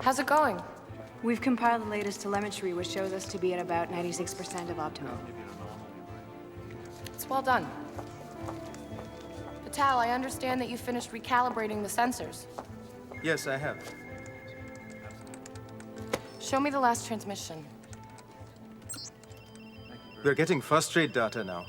How's it going? We've compiled the latest telemetry, which shows us to be at about 96% of optimal. It's well done. Vital, I understand that you finished recalibrating the sensors. Yes, I have. Show me the last transmission. We're getting first-rate data now.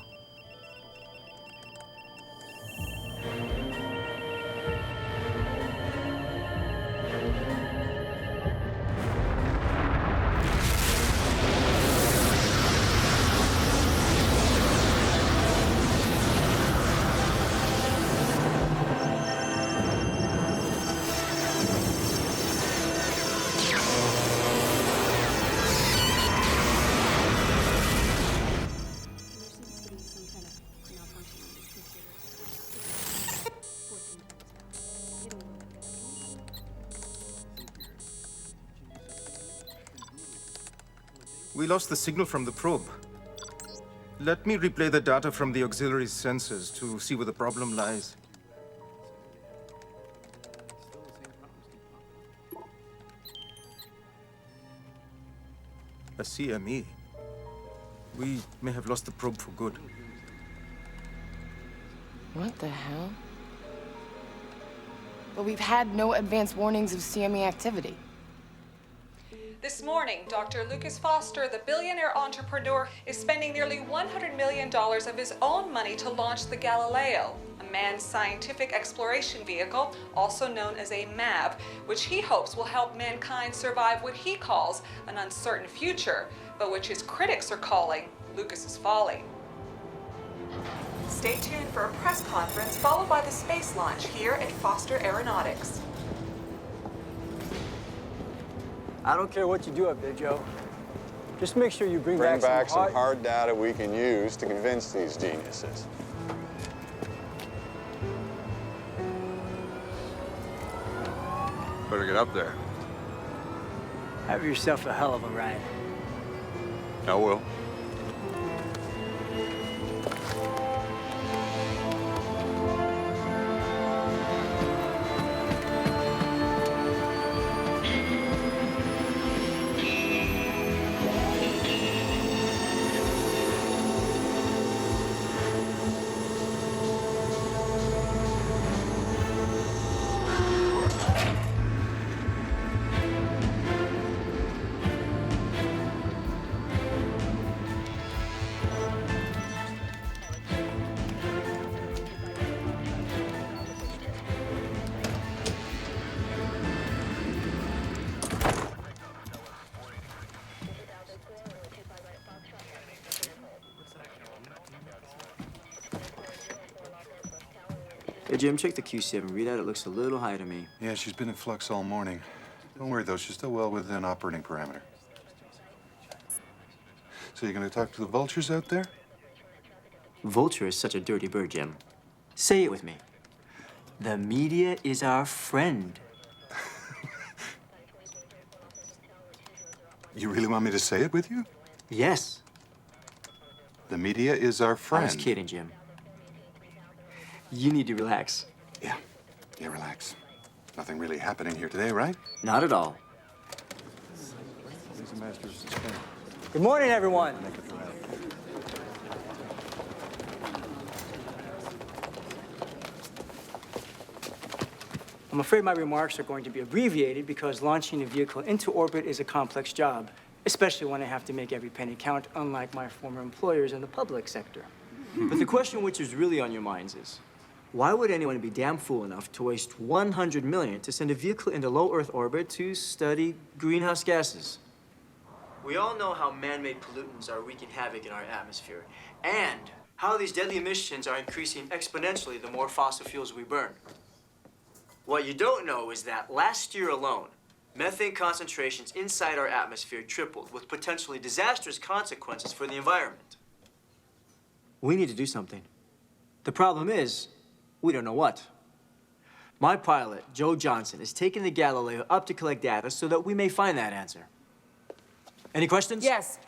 We lost the signal from the probe. Let me replay the data from the auxiliary sensors to see where the problem lies. A CME. We may have lost the probe for good. What the hell? But we've had no advance warnings of CME activity. This morning, Dr. Lucas Foster, the billionaire entrepreneur, is spending nearly $100 million of his own money to launch the Galileo, a manned scientific exploration vehicle, also known as a MAV, which he hopes will help mankind survive what he calls an uncertain future, but which his critics are calling Lucas's folly. Stay tuned for a press conference followed by the space launch here at Foster Aeronautics. I don't care what you do up there, Joe. Just make sure you bring back some hard data we can use to convince these geniuses. Better get up there. Have yourself a hell of a ride. I will. Hey, Jim, check the Q7 readout. It looks a little high to me. Yeah, she's been in flux all morning. Don't worry, though. She's still well within operating parameter. So you're going to talk to the vultures out there? Vulture is such a dirty bird, Jim. Say it with me. The media is our friend. You really want me to say it with you? Yes. The media is our friend. I was kidding, Jim. You need to relax. Yeah, relax. Nothing really happening here today, right? Not at all. Good morning, everyone. I'm afraid my remarks are going to be abbreviated because launching a vehicle into orbit is a complex job, especially when I have to make every penny count, unlike my former employers in the public sector. But the question which is really on your minds is, why would anyone be damn fool enough to waste $100 million to send a vehicle into low Earth orbit to study greenhouse gases? We all know how man-made pollutants are wreaking havoc in our atmosphere, and how these deadly emissions are increasing exponentially the more fossil fuels we burn. What you don't know is that last year alone, methane concentrations inside our atmosphere tripled, with potentially disastrous consequences for the environment. We need to do something. The problem is, we don't know what. My pilot, Joe Johnson, is taking the Galileo up to collect data so that we may find that answer. Any questions? Yes.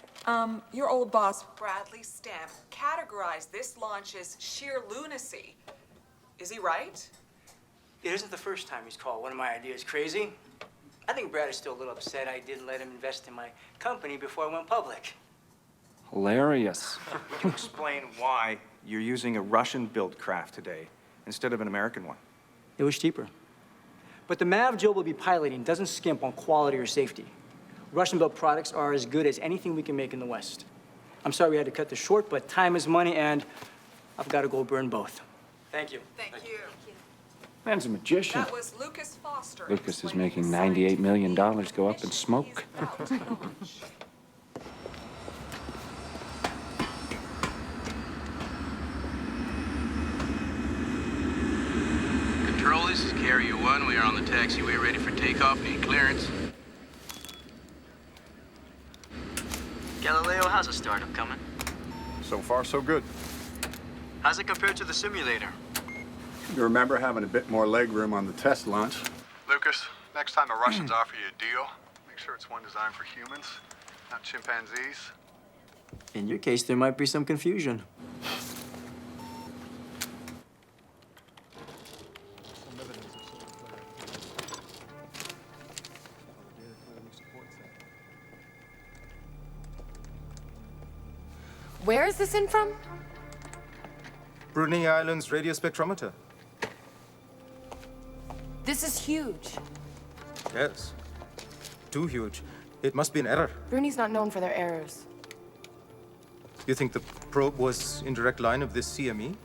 Your old boss, Bradley Stamp, categorized this launch as sheer lunacy. Is he right? It isn't the first time he's called one of my ideas crazy. I think Brad is still a little upset I didn't let him invest in my company before I went public. Hilarious. Would you explain why you're using a Russian-built craft today instead of an American one? It was cheaper. But the MAV Joe will be piloting doesn't skimp on quality or safety. Russian-built products are as good as anything we can make in the West. I'm sorry we had to cut this short, but time is money, and I've got to go burn both. Thank you. Thank you. Man's a magician. That was Lucas Foster. Lucas is explaining making the $98 million scientific go up in mission smoke. he's about to launch. Control, this is Carrier 1. We are on the taxiway ready for takeoff. Need clearance. Galileo, how's the startup coming? So far, so good. How's it compared to the simulator? You remember having a bit more leg room on the test launch. Lucas, next time the Russians offer you a deal, make sure it's one designed for humans, not chimpanzees. In your case, there might be some confusion. Where is this in from? Brunei Island's radio spectrometer. This is huge. Yes. Too huge. It must be an error. Bruni's not known for their errors. You think the probe was in direct line of this CME?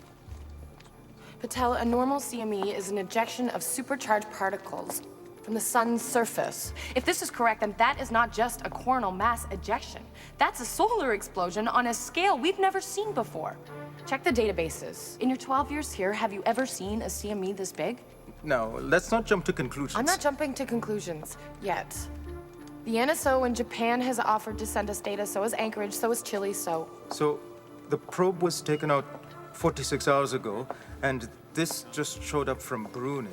Patel, a normal CME is an ejection of supercharged particles from the sun's surface. If this is correct, then that is not just a coronal mass ejection. That's a solar explosion on a scale we've never seen before. Check the databases. In your 12 years here, have you ever seen a CME this big? Now, let's not jump to conclusions. I'm not jumping to conclusions yet. The NSO in Japan has offered to send us data, so has Anchorage, so has Chile, so... So, the probe was taken out 46 hours ago, and this just showed up from Brunei.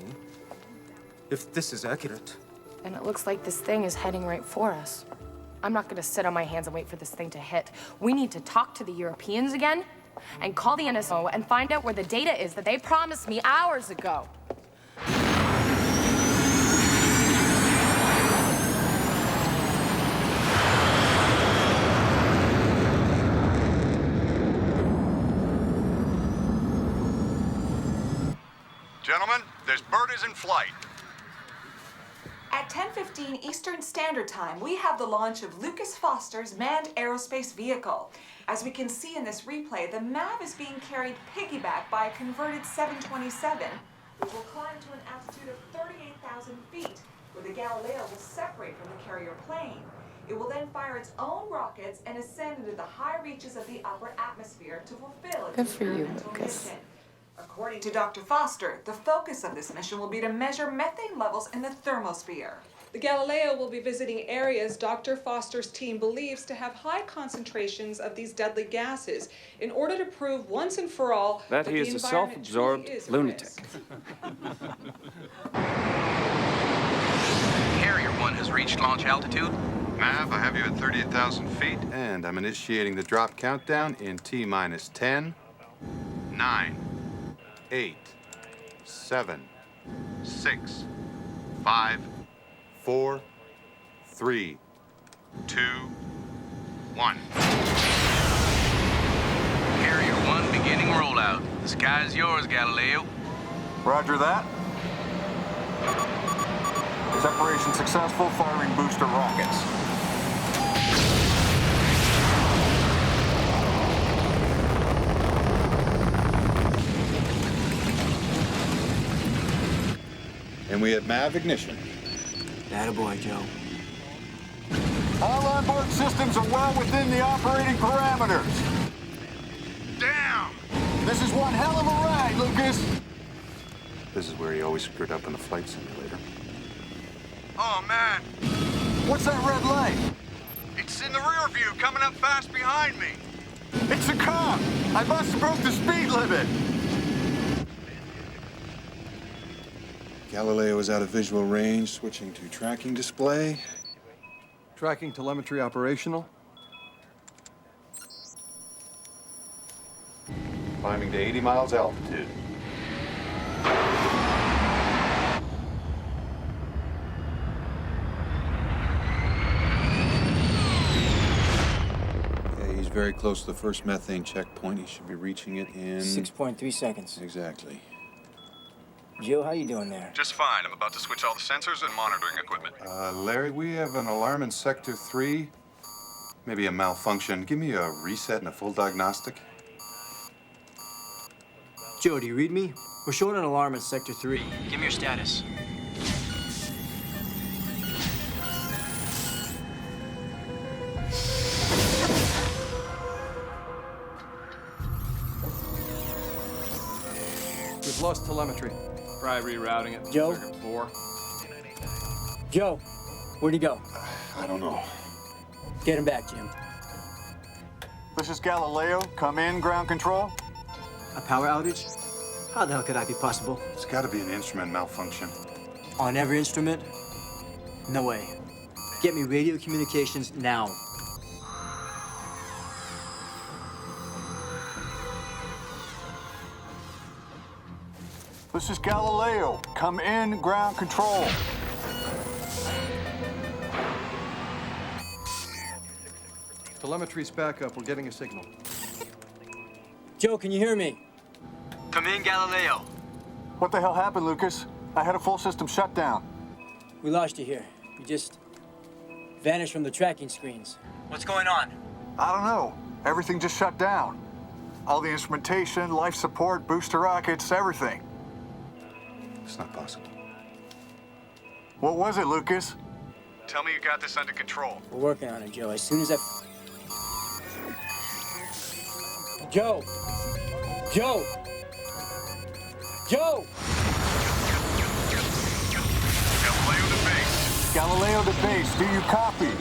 If this is accurate. And it looks like this thing is heading right for us. I'm not gonna sit on my hands and wait for this thing to hit. We need to talk to the Europeans again, and call the NSO and find out where the data is that they promised me hours ago. Gentlemen, this bird is in flight. At 10:15 Eastern Standard Time, we have the launch of Lucas Foster's manned aerospace vehicle. As we can see in this replay, the MAV is being carried piggyback by a converted 727, which will climb to an altitude of 38,000 feet, where the Galileo will separate from the carrier plane. It will then fire its own rockets and ascend into the high reaches of the upper atmosphere to fulfill its Good for you, experimental Lucas. mission. According to Dr. Foster, the focus of this mission will be to measure methane levels in the thermosphere. The Galileo will be visiting areas Dr. Foster's team believes to have high concentrations of these deadly gases in order to prove once and for all That he the is a environment self-absorbed truly is at lunatic. risk. Carrier 1 has reached launch altitude. Mav, I have you at 38,000 feet, and I'm initiating the drop countdown in T-minus 10, 9, 8, 7, 6, 5, 4, 3, 2, 1. Carrier 1 beginning rollout. The sky is yours, Galileo. Roger that. Separation successful, firing booster rockets. And we have MAV ignition. Attaboy, Joe. All onboard systems are well within the operating parameters. Down! This is one hell of a ride, Lucas. This is where he always screwed up in the flight simulator. Oh, man. What's that red light? It's in the rear view, coming up fast behind me. It's a car. I must have broke the speed limit. Galileo is out of visual range, switching to tracking display. Tracking telemetry operational. Climbing to 80 miles altitude. very close to the first methane checkpoint. He should be reaching it in... 6.3 seconds. Exactly. Joe, how you doing there? Just fine. I'm about to switch all the sensors and monitoring equipment. Larry, we have an alarm in Sector 3. Maybe a malfunction. Give me a reset and a full diagnostic. Joe, do you read me? We're showing an alarm in Sector 3. Give me your status. We've lost telemetry. Try rerouting it. Joe? Circuit 4. Joe, where'd he go? I don't know. Get him back, Jim. This is Galileo. Come in, ground control. A power outage? How the hell could that be possible? It's got to be an instrument malfunction. On every instrument? No way. Get me radio communications now. This is Galileo. Come in, ground control. Telemetry's back up. We're getting a signal. Joe, can you hear me? Come in, Galileo. What the hell happened, Lucas? I had a full system shutdown. We lost you here. You just vanished from the tracking screens. What's going on? I don't know. Everything just shut down. All the instrumentation, life support, booster rockets, everything. It's not possible. What was it, Lucas? Tell me you got this under control. We're working on it, Joe. As soon as I... Joe! Joe! Joe! Galileo to base. Galileo to base. Do you copy?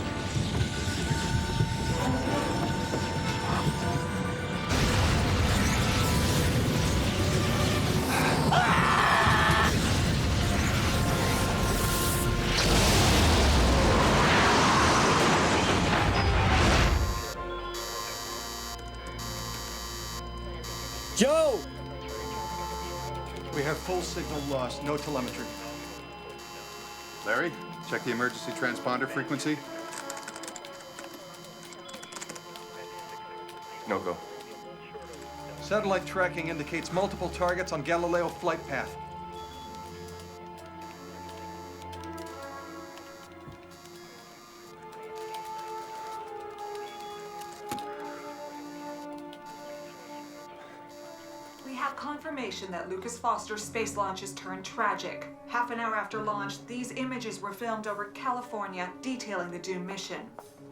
Joe! We have full signal loss. No telemetry. Larry, check the emergency transponder frequency. No go. Satellite tracking indicates multiple targets on Galileo flight path. We have confirmation that Lucas Foster's space launches turned tragic. Half an hour after launch, these images were filmed over California, detailing the doomed mission.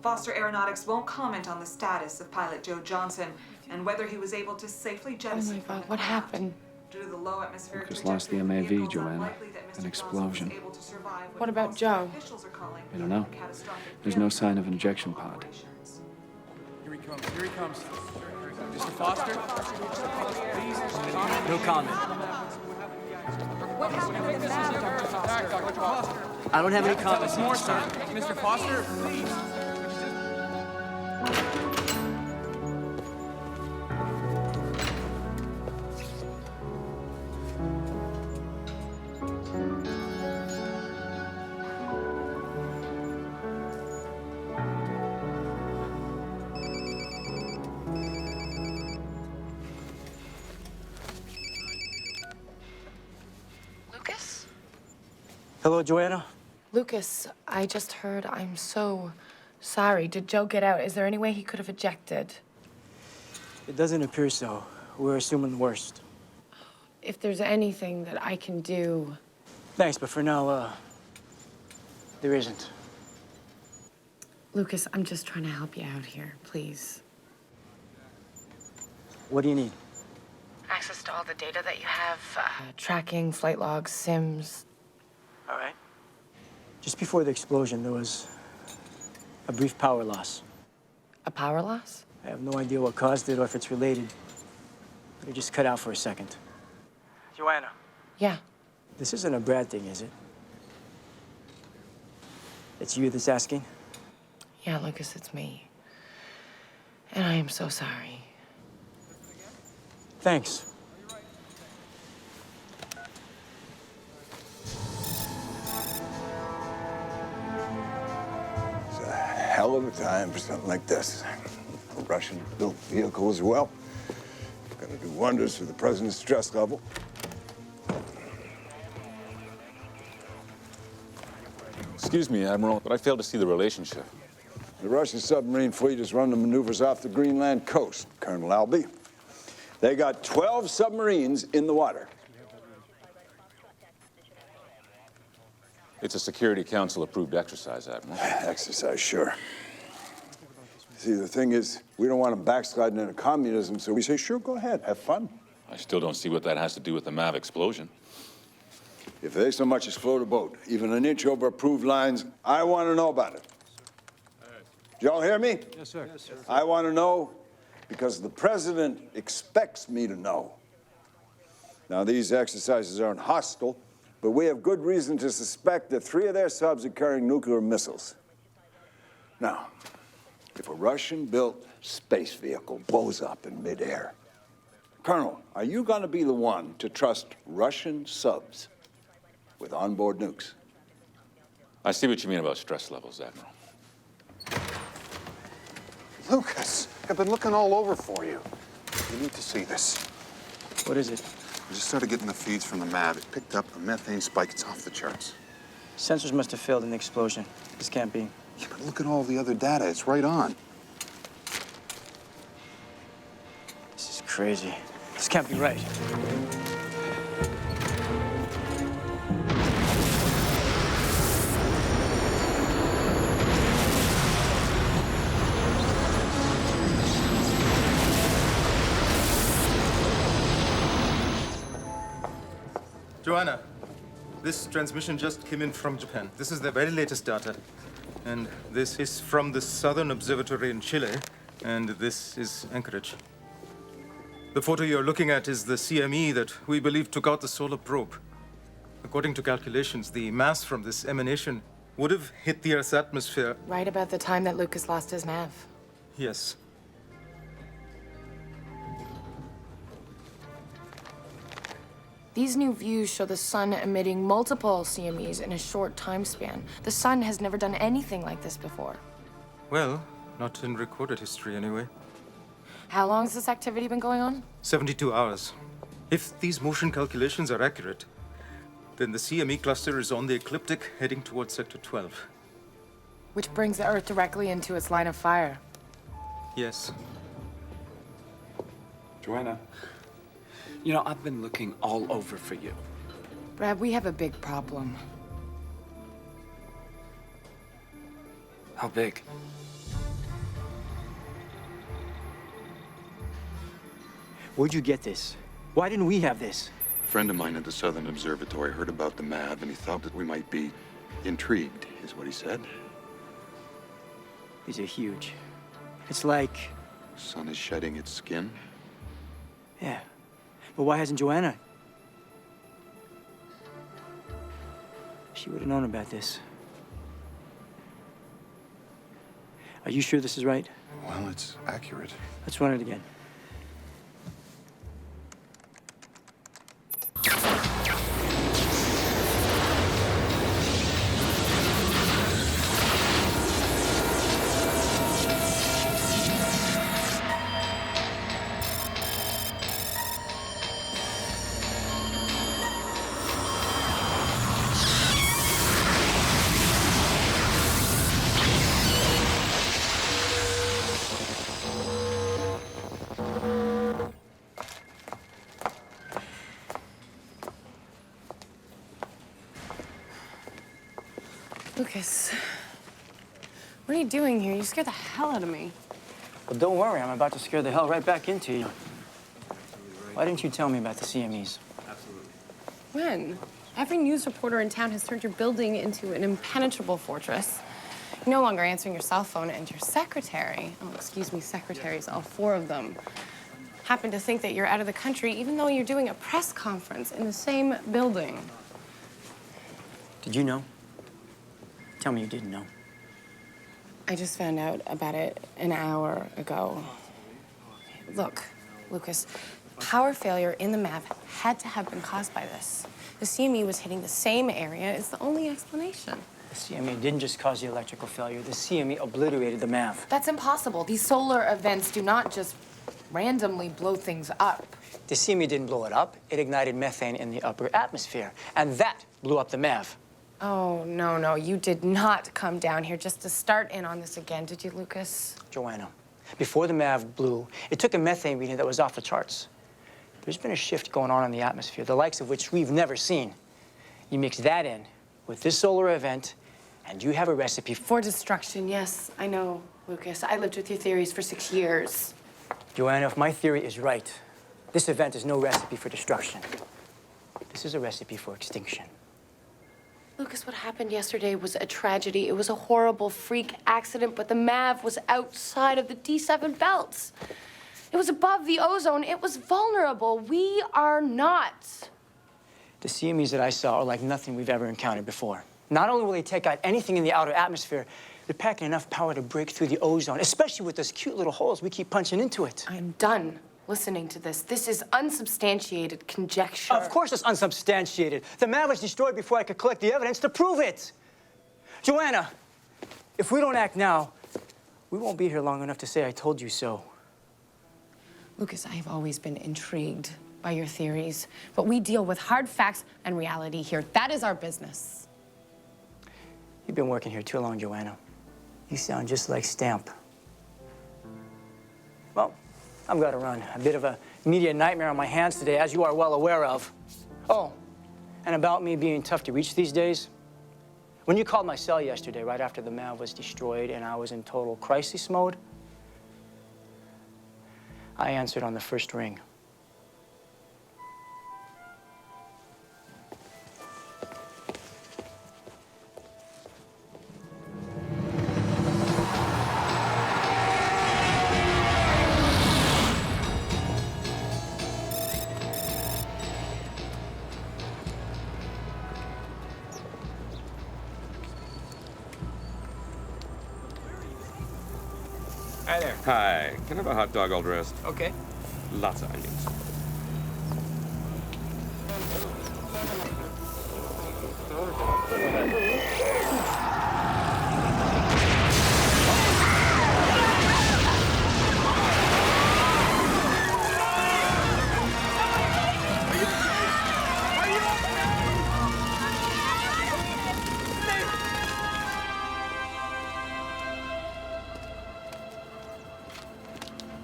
Foster Aeronautics won't comment on the status of pilot Joe Johnson and whether he was able to safely jettison. Oh my God, what happened? Due to the low atmospheric Lucas lost the trajectory of MAV, vehicle, Joanna. unlikely that Mr. An explosion. Johnson was able to survive What about Joe? officials are calling I don't know. catastrophic There's no sign of injection pod. operations. Here he comes. Here he comes. Mr. Foster? Please, No comment. I don't have any comments. more, sir. Mr. Foster, please. Lucas? Hello, Joanna? Lucas, I just heard. I'm so sorry. Did Joe get out? Is there any way he could have ejected? It doesn't appear so. We're assuming the worst. If there's anything that I can do. Thanks, but for now, there isn't. Lucas, I'm just trying to help you out here, please. What do you need? Access to all the data that you have, tracking, flight logs, sims. All right. Just before the explosion, there was a brief power loss. A power loss? I have no idea what caused it or if it's related, but it just cut out for a second. Joanna. Yeah. This isn't a Brad thing, is it? It's you that's asking? Yeah, Lucas, it's me. And I am so sorry. Thanks. It's a hell of a time for something like this. Russian-built vehicle as well. Gonna do wonders for the president's stress level. Excuse me, Admiral, but I fail to see the relationship. The Russian submarine fleet has run the maneuvers off the Greenland coast, Colonel Albee. They got 12 submarines in the water. It's a Security Council-approved exercise, Admiral. Exercise, sure. See, the thing is, we don't want them backsliding into communism, so we say, sure, go ahead, have fun. I still don't see what that has to do with the MAV explosion. If they so much as float a boat, even an inch over approved lines, I want to know about it. Do y'all hear me? Yes, sir. Yes, sir. I want to know because the president expects me to know. Now, these exercises aren't hostile, but we have good reason to suspect that 3 of their subs are carrying nuclear missiles. Now, if a Russian-built space vehicle blows up in midair, Colonel, are you going to be the one to trust Russian subs with onboard nukes? I see what you mean about stress levels, Admiral. Lucas, I've been looking all over for you. You need to see this. What is it? I just started getting the feeds from the MAV. It picked up a methane spike. It's off the charts. Sensors must have failed in the explosion. This can't be. Yeah, but look at all the other data. It's right on. This is crazy. This can't be right. Joanna, this transmission just came in from Japan. This is the very latest data. And this is from the Southern Observatory in Chile, and this is Anchorage. The photo you're looking at is the CME that we believe took out the solar probe. According to calculations, the mass from this emanation would have hit the Earth's atmosphere. Right about the time that Lucas lost his MAV. Yes. These new views show the sun emitting multiple CMEs in a short time span. The sun has never done anything like this before. Well, not in recorded history anyway. How long has this activity been going on? 72 hours. If these motion calculations are accurate, then the CME cluster is on the ecliptic heading towards Sector 12. Which brings the Earth directly into its line of fire. Yes. Joanna, you know, I've been looking all over for you. Brad, we have a big problem. How big? Where'd you get this? Why didn't we have this? A friend of mine at the Southern Observatory heard about the MAV, and he thought that we might be intrigued, is what he said. These are huge. It's like... The sun is shedding its skin. Yeah. But why hasn't Joanna? She would have known about this. Are you sure this is right? Well, it's accurate. Let's run it again. Lucas, what are you doing here? You scared the hell out of me. Well, don't worry. I'm about to scare the hell right back into you. Why didn't you tell me about the CMEs? When? Every news reporter in town has turned your building into an impenetrable fortress. You're no longer answering your cell phone, and your secretary, oh, excuse me, secretaries, all 4 of them, happen to think that you're out of the country, even though you're doing a press conference in the same building. Did you know? Tell me you didn't know. I just found out about it an hour ago. Look, Lucas, power failure in the MAV had to have been caused by this. The CME was hitting the same area. It's the only explanation. The CME didn't just cause the electrical failure. The CME obliterated the MAV. That's impossible. These solar events do not just randomly blow things up. The CME didn't blow it up. It ignited methane in the upper atmosphere, and that blew up the MAV. Oh, no, you did not come down here just to start in on this again, did you, Lucas? Joanna, before the MAV blew, it took a methane reading that was off the charts. There's been a shift going on in the atmosphere, the likes of which we've never seen. You mix that in with this solar event, and you have a recipe for destruction. Yes, I know, Lucas. I lived with your theories for 6 years. Joanna, if my theory is right, this event is no recipe for destruction. This is a recipe for extinction. Lucas, what happened yesterday was a tragedy. It was a horrible freak accident, but the MAV was outside of the D7 belts. It was above the ozone. It was vulnerable. We are not. The CMEs that I saw are like nothing we've ever encountered before. Not only will they take out anything in the outer atmosphere, they're packing enough power to break through the ozone, especially with those cute little holes we keep punching into it. I'm done listening to this. This is unsubstantiated conjecture. Of course it's unsubstantiated. The MAV was destroyed before I could collect the evidence to prove it. Joanna, if we don't act now, we won't be here long enough to say I told you so. Lucas, I have always been intrigued by your theories, but we deal with hard facts and reality here. That is our business. You've been working here too long, Joanna. You sound just like Stamp. Well, I've got to run. A bit of a media nightmare on my hands today, as you are well aware of. Oh, and about me being tough to reach these days. When you called my cell yesterday, right after the MAV was destroyed and I was in total crisis mode, I answered on the first ring. Hi there. Hi. Can I have a hot dog all dressed? Okay. Lots of onions.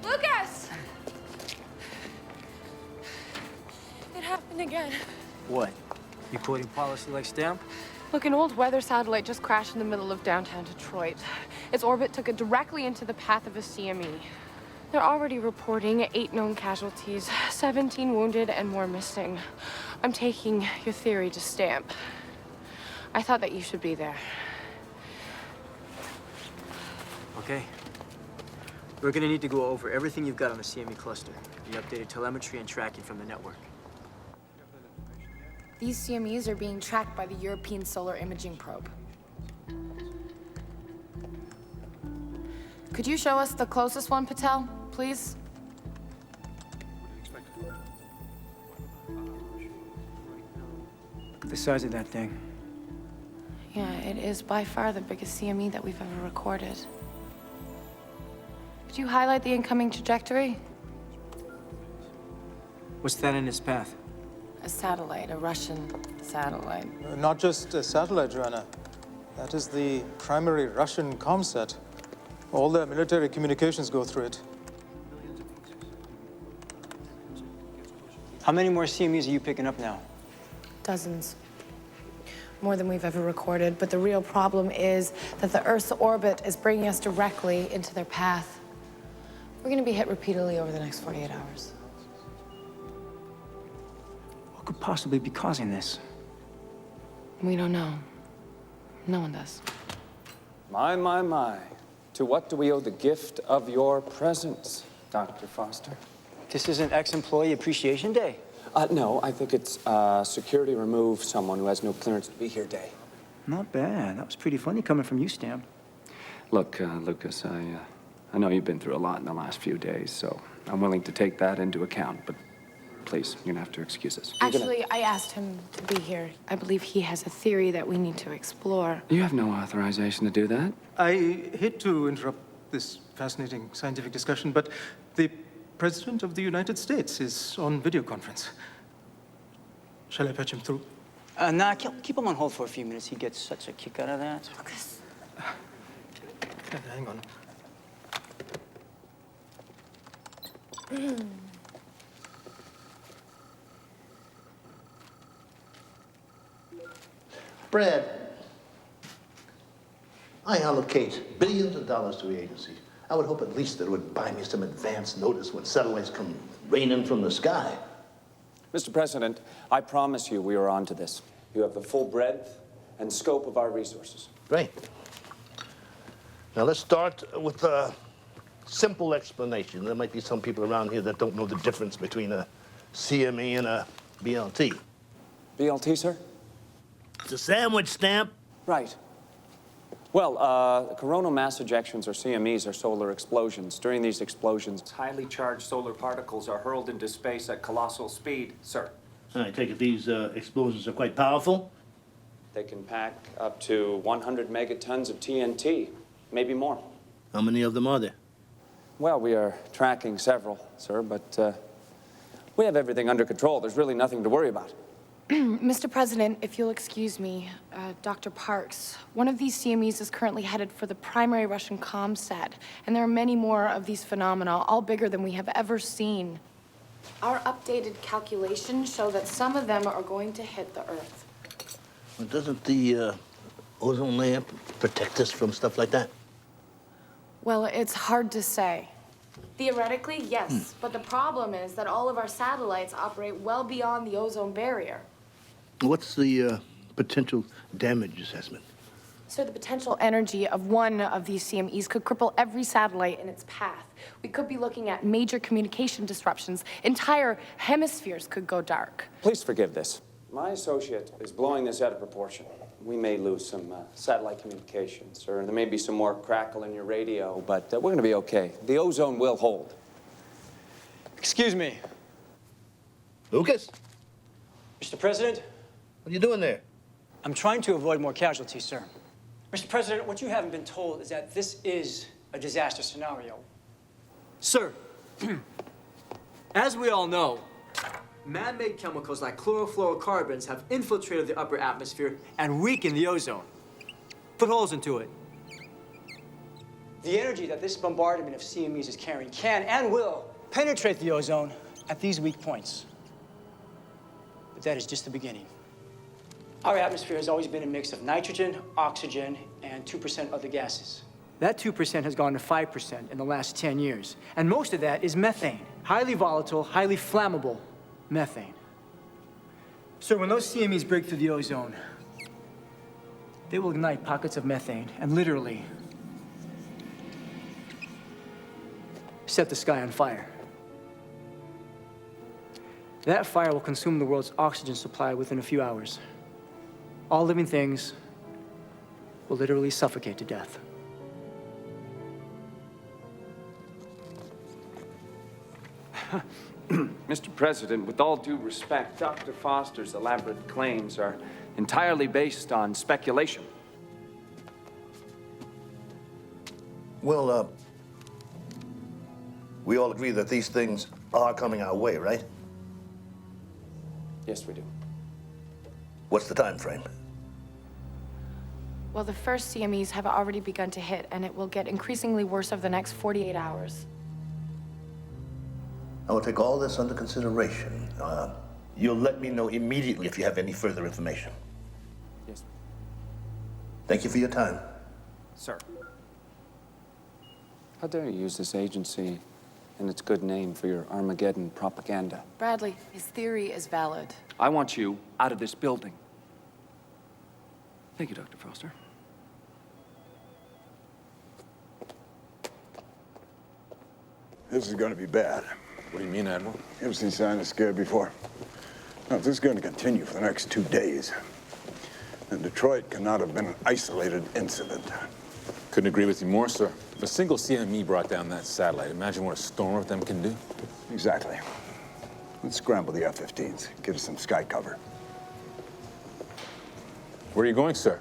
Lucas! It happened again. What? You quoting policy like Stamp? Look, an old weather satellite just crashed in the middle of downtown Detroit. Its orbit took it directly into the path of a CME. They're already reporting 8 known casualties, 17 wounded, and more missing. I'm taking your theory to Stamp. I thought that you should be there. Okay. We're gonna need to go over everything you've got on the CME cluster, the updated telemetry and tracking from the network. These CMEs are being tracked by the European Solar Imaging Probe. Could you show us the closest one, Patel, please? Look at the size of that thing. Yeah, it is by far the biggest CME that we've ever recorded. Could you highlight the incoming trajectory? What's that in its path? A satellite, a Russian satellite. Not just a satellite, Joanna. That is the primary Russian comsat. All their military communications go through it. How many more CMEs are you picking up now? Dozens. More than we've ever recorded, but the real problem is that the Earth's orbit is bringing us directly into their path. We're gonna be hit repeatedly over the next 48 hours. What could possibly be causing this? We don't know. No one does. My, my, my. To what do we owe the gift of your presence, Dr. Foster? This isn't ex-employee appreciation day. No, I think it's security remove someone who has no clearance to be here day. Not bad. That was pretty funny coming from you, Stamp. Look, Lucas, I know you've been through a lot in the last few days, so I'm willing to take that into account, but please. You're gonna have to excuse us. Actually, I asked him to be here. I believe he has a theory that we need to explore. You have no authorization to do that. I hate to interrupt this fascinating scientific discussion, but the President of the United States is on video conference. Shall I patch him through? Nah, keep him on hold for a few minutes. He gets such a kick out of that. Hang on. Brad, I allocate billions of dollars to the agency. I would hope at least that it would buy me some advance notice when satellites come raining from the sky. Mr. President, I promise you we are on to this. You have the full breadth and scope of our resources. Great. Now let's start with a simple explanation. There might be some people around here that don't know the difference between a CME and a BLT. BLT, sir? It's a sandwich stamp. Right. Well, coronal mass ejections, or CMEs, are solar explosions. During these explosions, highly charged solar particles are hurled into space at colossal speed, sir. I take it these explosions are quite powerful? They can pack up to 100 megatons of TNT, maybe more. How many of them are there? Well, we are tracking several, sir, but we have everything under control. There's really nothing to worry about. Mr. President, if you'll excuse me, Dr. Parks, one of these CMEs is currently headed for the primary Russian ComSat, and there are many more of these phenomena, all bigger than we have ever seen. Our updated calculations show that some of them are going to hit the Earth. Well, doesn't the ozone layer protect us from stuff like that? Well, it's hard to say. Theoretically, yes, but the problem is that all of our satellites operate well beyond the ozone barrier. What's the potential damage assessment? So the potential energy of one of these CMEs could cripple every satellite in its path. We could be looking at major communication disruptions. Entire hemispheres could go dark. Please forgive this. My associate is blowing this out of proportion. We may lose some satellite communication, sir, and there may be some more crackle in your radio, but we're going to be okay. The ozone will hold. Excuse me. Lucas? Mr. President? What are you doing there? I'm trying to avoid more casualties, sir. Mr. President, what you haven't been told is that this is a disaster scenario. Sir, as we all know, man-made chemicals like chlorofluorocarbons have infiltrated the upper atmosphere and weakened the ozone. Put holes into it. the energy that this bombardment of CMEs is carrying can and will penetrate the ozone at these weak points. But that is just the beginning. Our atmosphere has always been a mix of nitrogen, oxygen, and 2% other gases. That 2% has gone to 5% in the last 10 years. And most of that is methane, highly volatile, highly flammable methane. So when those CMEs break through the ozone, they will ignite pockets of methane and literally set the sky on fire. That fire will consume the world's oxygen supply within a few hours. All living things will literally suffocate to death. Mr. President, with all due respect, Dr. Foster's elaborate claims are entirely based on speculation. Well, we all agree that these things are coming our way, right? Yes, we do. What's the time frame? Well, the first CMEs have already begun to hit, and it will get increasingly worse over the next 48 hours. I will take all this under consideration. You'll let me know immediately if you have any further information. Yes. Thank you for your time. Sir. How dare you use this agency and its good name for your Armageddon propaganda? Bradley, his theory is valid. I want you out of this building. Thank you, Dr. Foster. This is going to be bad. What do you mean, Admiral? Ever seen signs of scared before? Now, if this is going to continue for the next 2 days, then Detroit cannot have been an isolated incident. Couldn't agree with you more, sir. If a single CME brought down that satellite, imagine what a storm of them can do. Exactly. Let's scramble the F-15s. Get us some sky cover. Where are you going, sir?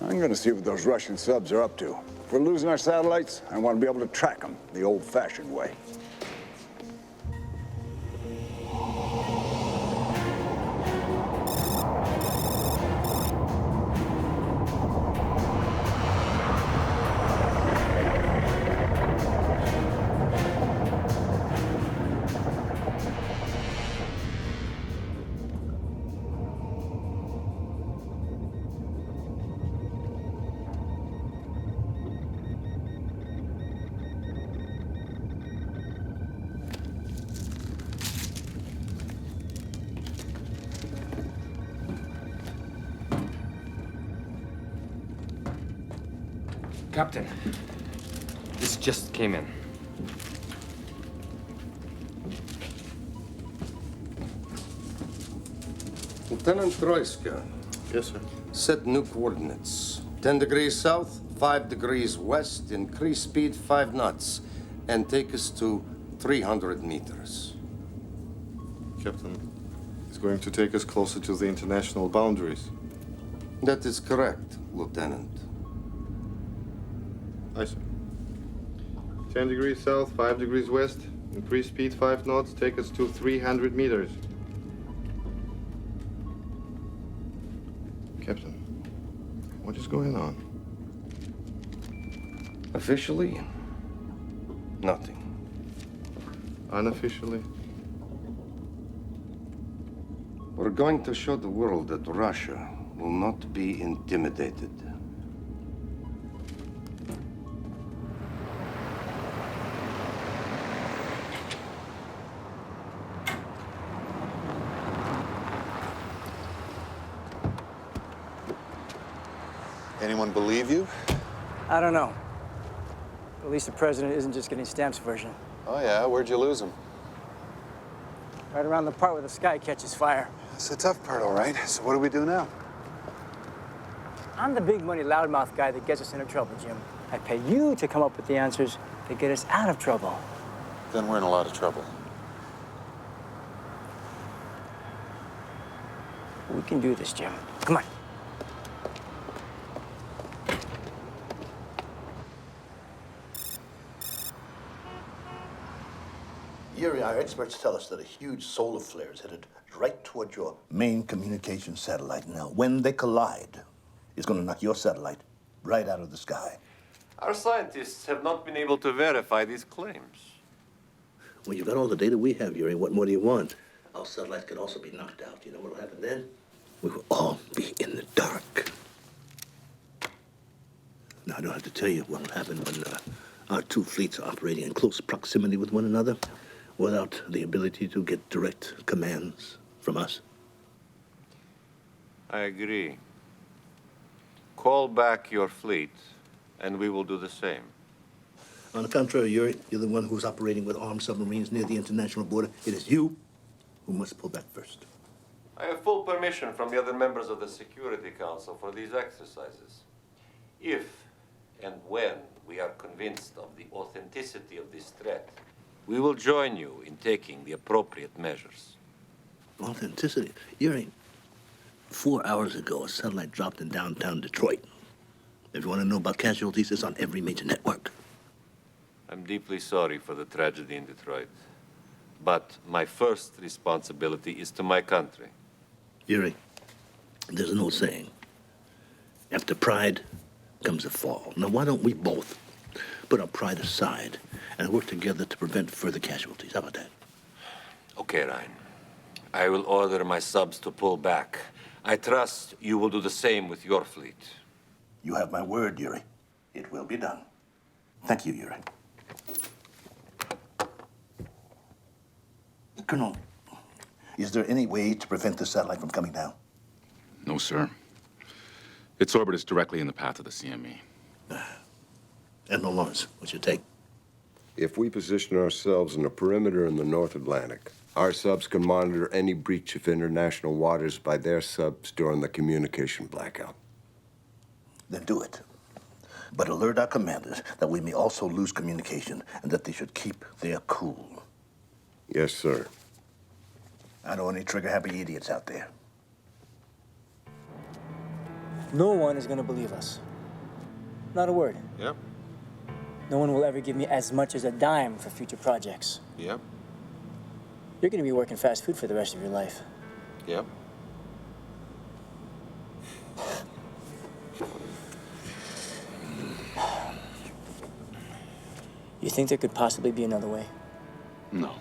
I'm going to see what those Russian subs are up to. If we're losing our satellites, I want to be able to track them the old-fashioned way. Captain, this just came in. Lieutenant Troiska. Yes, sir. Set new coordinates. 10 degrees south, 5 degrees west, increase speed 5 knots, and take us to 300 meters. Captain, it's going to take us closer to the international boundaries. That is correct, Lieutenant. Aye, sir. 10 degrees south, 5 degrees west, increase speed 5 knots, take us to 300 meters. Captain, what is going on? Officially, nothing. Unofficially? We're going to show the world that Russia will not be intimidated. Anyone believe you? I don't know. At least the president isn't just getting Stamp's version. Oh, yeah? Where'd you lose him? Right around the part where the sky catches fire. It's the tough part, all right. So what do we do now? I'm the big money loudmouth guy that gets us into trouble, Jim. I pay you to come up with the answers that get us out of trouble. Then we're in a lot of trouble. We can do this, Jim. Come on. Yuri, our experts tell us that a huge solar flare is headed right toward your main communication satellite. Now, when they collide, it's going to knock your satellite right out of the sky. Our scientists have not been able to verify these claims. Well, you got all the data we have, Yuri. What more do you want? Our satellites could also be knocked out. You know what will happen then? We will all be in the dark. Now, I don't have to tell you what will happen when our two fleets are operating in close proximity with one another without the ability to get direct commands from us. I agree. Call back your fleet, and we will do the same. On the contrary, you're the one who's operating with armed submarines near the international border. It is you who must pull back first. I have full permission from the other members of the Security Council for these exercises. If and when we are convinced of the authenticity of this threat, we will join you in taking the appropriate measures. Authenticity? Yuri, 4 hours ago, a satellite dropped in downtown Detroit. If you want to know about casualties, it's on every major network. I'm deeply sorry for the tragedy in Detroit, but my first responsibility is to my country. Yuri, there's an old saying, after pride comes a fall. Now, why don't we both put our pride aside and work together to prevent further casualties? How about that? Okay, Ryan. I will order my subs to pull back. I trust you will do the same with your fleet. You have my word, Yuri. It will be done. Thank you, Yuri. Colonel, is there any way to prevent this satellite from coming down? No, sir. Its orbit is directly in the path of the CME. Admiral Lawrence, what's your take? If we position ourselves in a perimeter in the North Atlantic, our subs can monitor any breach of international waters by their subs during the communication blackout. Then do it. But alert our commanders that we may also lose communication and that they should keep their cool. Yes, sir. I know any trigger-happy idiots out there. No one is gonna believe us. Not a word. Yep. No one will ever give me as much as a dime for future projects. Yep. You're gonna be working fast food for the rest of your life. Yep. You think there could possibly be another way? No.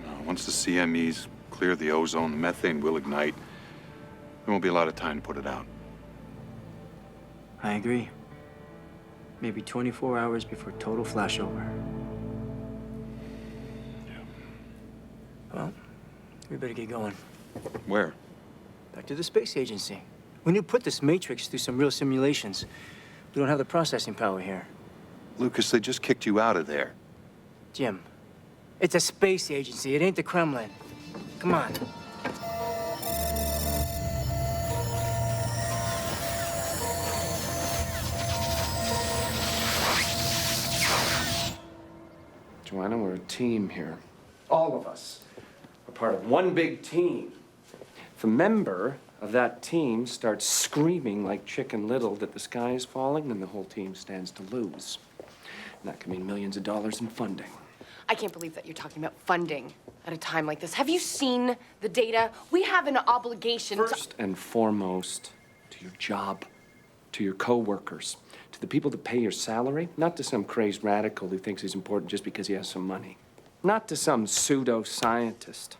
No. Once the CMEs clear the ozone, the methane will ignite. There won't be a lot of time to put it out. I agree. Maybe 24 hours before total flashover. Well, we better get going. Where? Back to the space agency. We need to put this matrix through some real simulations. We don't have the processing power here. Lucas, they just kicked you out of there. Jim, it's a space agency. It ain't the Kremlin. Come on. Joanna, we're a team here. All of us are part of one big team. If a member of that team starts screaming like Chicken Little that the sky is falling, then the whole team stands to lose. And that can mean millions of dollars in funding. I can't believe that you're talking about funding at a time like this. Have you seen the data? We have an obligation First and foremost, to your job, to your co-workers, to the people that pay your salary, not to some crazed radical who thinks he's important just because he has some money. Not to some pseudo-scientist.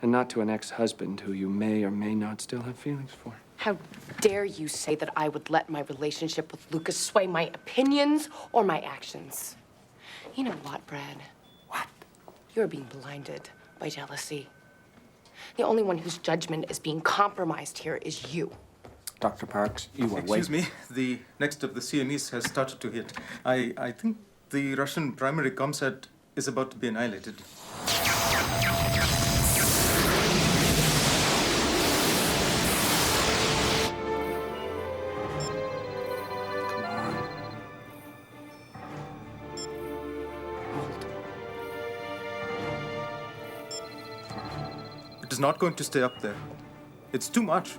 And not to an ex-husband who you may or may not still have feelings for. How dare you say that I would let my relationship with Lucas sway my opinions or my actions? You know what, Brad? What? You're being blinded by jealousy. The only one whose judgment is being compromised here is you. Dr. Parks, you are Excuse me, the next of the CMEs has started to hit. I think the Russian primary comsat is about to be annihilated. It is not going to stay up there. It's too much.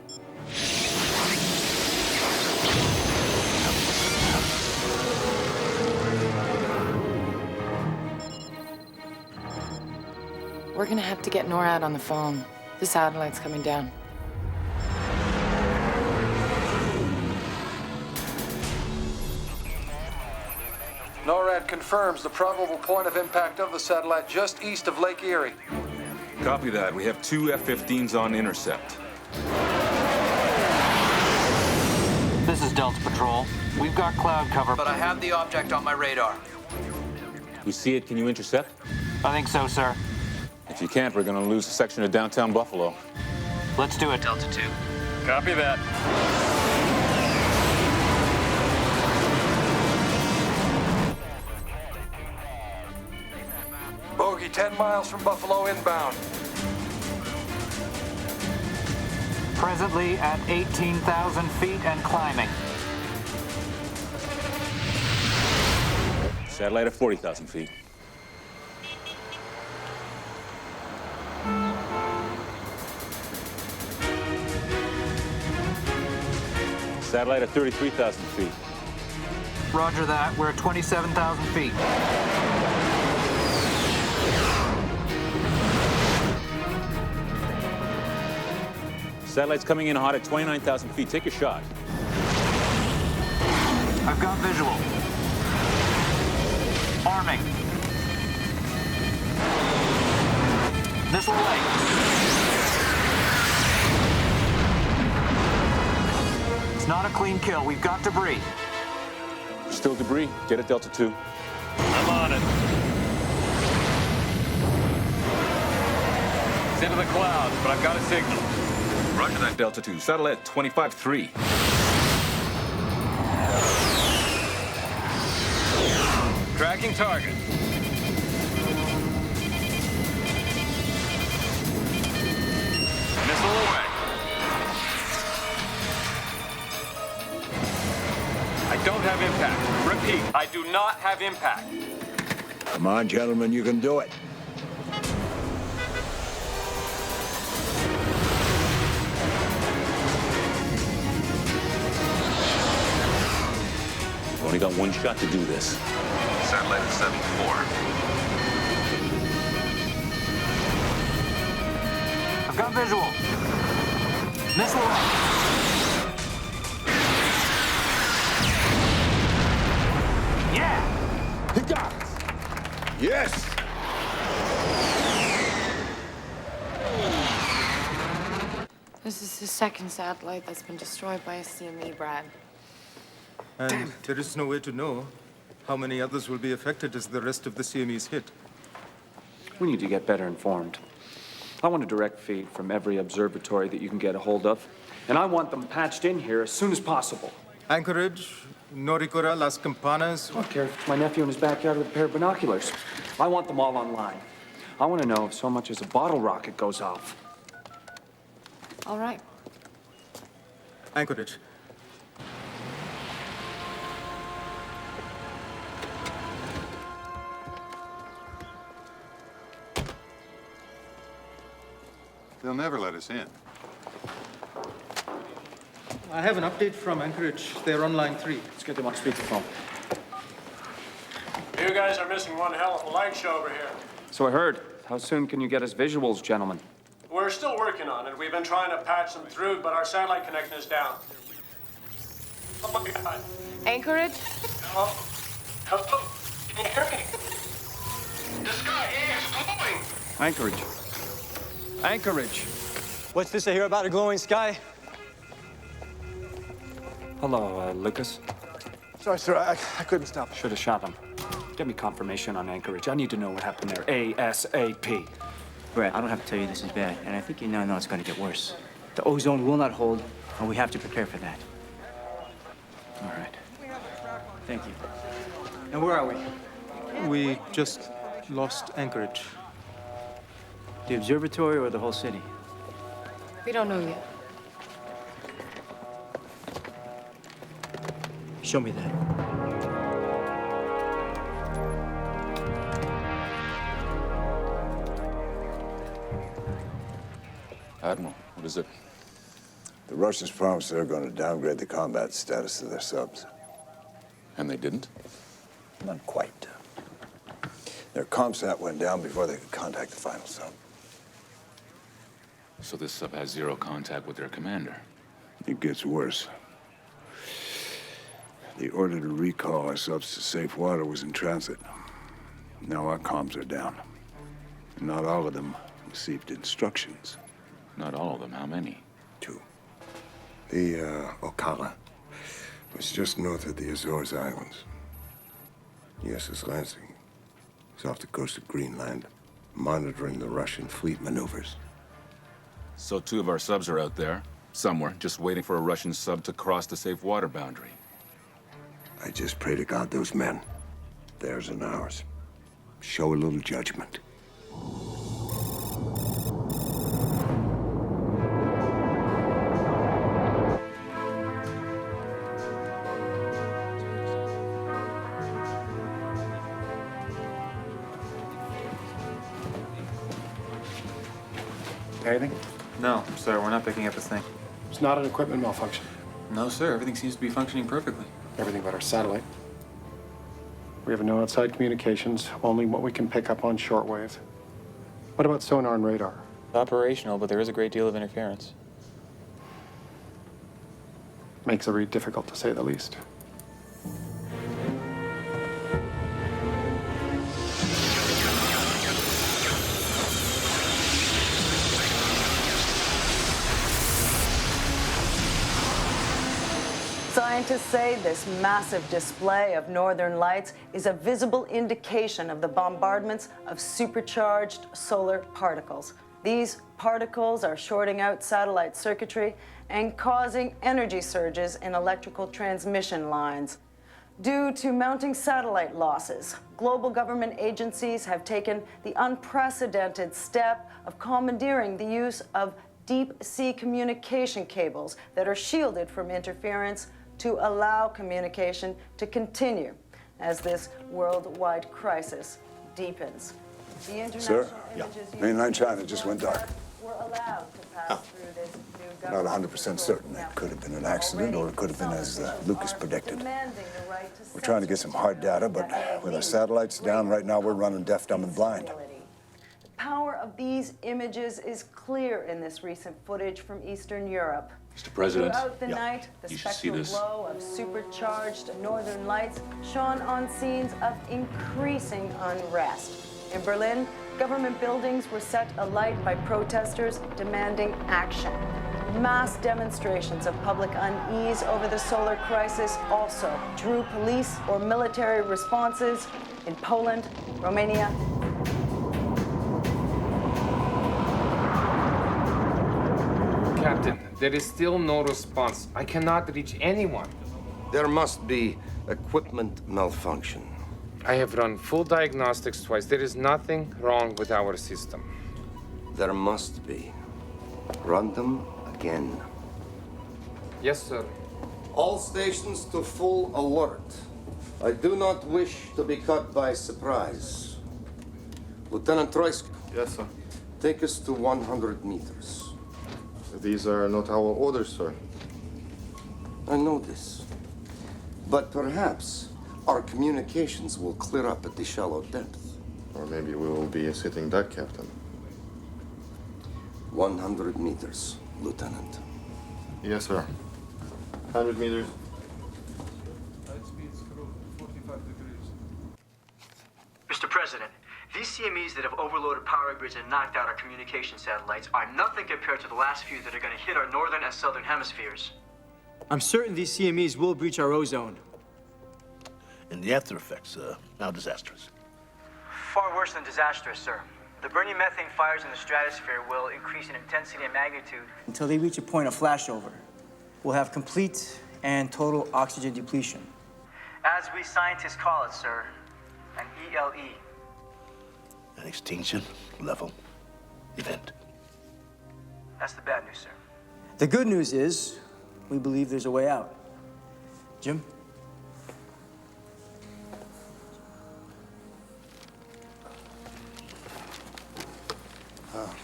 We're gonna have to get NORAD on the phone. The satellite's coming down. NORAD confirms the probable point of impact of the satellite just east of Lake Erie. Copy that. We have 2 F-15s on intercept. This is Delta Patrol. We've got cloud cover, but I have the object on my radar. We see it. Can you intercept? I think so, sir. If you can't, we're going to lose a section of downtown Buffalo. Let's do it, Delta 2. Copy that. Bogey, 10 miles from Buffalo inbound. Presently at 18,000 feet and climbing. Satellite at 40,000 feet. Satellite at 33,000 feet. Roger that. We're at 27,000 feet. Satellite's coming in hot at 29,000 feet. Take a shot. I've got visual. Arming. Missile away. It's not a clean kill. We've got debris. Still debris. Get it, Delta 2. I'm on it. It's into the clouds, but I've got a signal. Roger that, Delta 2. Satellite at 25.3. Tracking target. Missile away. I don't have impact. Repeat, I do not have impact. Come on, gentlemen, you can do it. You only got one shot to do this. Satellite at 7-4. I've got visual. Missile launch. Yeah! He got it! Yes! This is the second satellite that's been destroyed by a CME, Brad. And there is no way to know how many others will be affected as the rest of the CMEs hit. We need to get better informed. I want a direct feed from every observatory that you can get a hold of, and I want them patched in here as soon as possible. Anchorage, Noricora, Las Campanas. I don't care if it's my nephew in his backyard with a pair of binoculars. I want them all online. I want to know if so much as a bottle rocket goes off. All right. Anchorage. They'll never let us in. I have an update from Anchorage. They're on line 3. Let's get them on speakerphone. You guys are missing one hell of a light show over here. So I heard. How soon can you get us visuals, gentlemen? We're still working on it. We've been trying to patch them through, but our satellite connection is down. Oh my God. Anchorage? Hello? Hello? Can you hear me? The sky is glowing. Anchorage. Anchorage. What's this I hear about a glowing sky? Hello, Lucas. Sorry, sir, I couldn't stop. Should have shot him. Get me confirmation on Anchorage. I need to know what happened there ASAP. Brad, I don't have to tell you this is bad, and I think you now know it's going to get worse. The ozone will not hold, and we have to prepare for that. All right. Thank you. And where are we? We just lost Anchorage. The observatory or the whole city? We don't know yet. Show me that. Admiral, what is it? The Russians promised they were going to downgrade the combat status of their subs. And they didn't? Not quite. Their ComSat went down before they could contact the final sub. So this sub has zero contact with their commander. It gets worse. The order to recall our subs to safe water was in transit. Now our comms are down. Not all of them received instructions. Not all of them. How many? 2. The Ocala was just north of the Azores Islands. USS Lansing is off the coast of Greenland, monitoring the Russian fleet maneuvers. So 2 of our subs are out there, somewhere, just waiting for a Russian sub to cross the safe water boundary. I just pray to God those men, theirs and ours, show a little judgment. Anything? No, sir, we're not picking up a thing. It's not an equipment malfunction. No, sir, everything seems to be functioning perfectly. Everything but our satellite. We have no outside communications, only what we can pick up on shortwave. What about sonar and radar? Operational, but there is a great deal of interference. Makes the read difficult, to say the least. Scientists say this massive display of northern lights is a visible indication of the bombardments of supercharged solar particles. These particles are shorting out satellite circuitry and causing energy surges in electrical transmission lines. Due to mounting satellite losses, global government agencies have taken the unprecedented step of commandeering the use of deep-sea communication cables that are shielded from interference to allow communication to continue as this worldwide crisis deepens. The international Sir? images Mainland China just went dark. were allowed to pass through this new not 100% certain. It could have been an accident, or it could have been as Lucas predicted. We're trying to get some hard data, but with our satellites down right now, we're running deaf, dumb, and blind. The power of these images is clear in this recent footage from Eastern Europe. Mr. President, Throughout the night, the you should see spectral this. glow of supercharged northern lights shone on scenes of increasing unrest. In Berlin, government buildings were set alight by protesters demanding action. Mass demonstrations of public unease over the solar crisis also drew police or military responses in Poland, Romania. Captain, there is still no response. I cannot reach anyone. There must be equipment malfunction. I have run full diagnostics twice. There is nothing wrong with our system. There must be. Run them again. Yes, sir. All stations to full alert. I do not wish to be caught by surprise. Lieutenant Troitsky. Yes, sir. Take us to 100 meters. These are not our orders, sir. I know this. But perhaps our communications will clear up at the shallow depth. Or maybe we will be a sitting duck, Captain. 100 meters, Lieutenant. Yes, sir. 100 meters. Mr. President, these CMEs that have overloaded power grids and knocked out our communication satellites are nothing compared to the last few that are going to hit our northern and southern hemispheres. I'm certain these CMEs will breach our ozone. And the after effects, how disastrous? Far worse than disastrous, sir. The burning methane fires in the stratosphere will increase in intensity and magnitude until they reach a point of flashover. We'll have complete and total oxygen depletion. As we scientists call it, sir, an ELE. An extinction level event. That's the bad news, sir. The good news is, we believe there's a way out. Jim?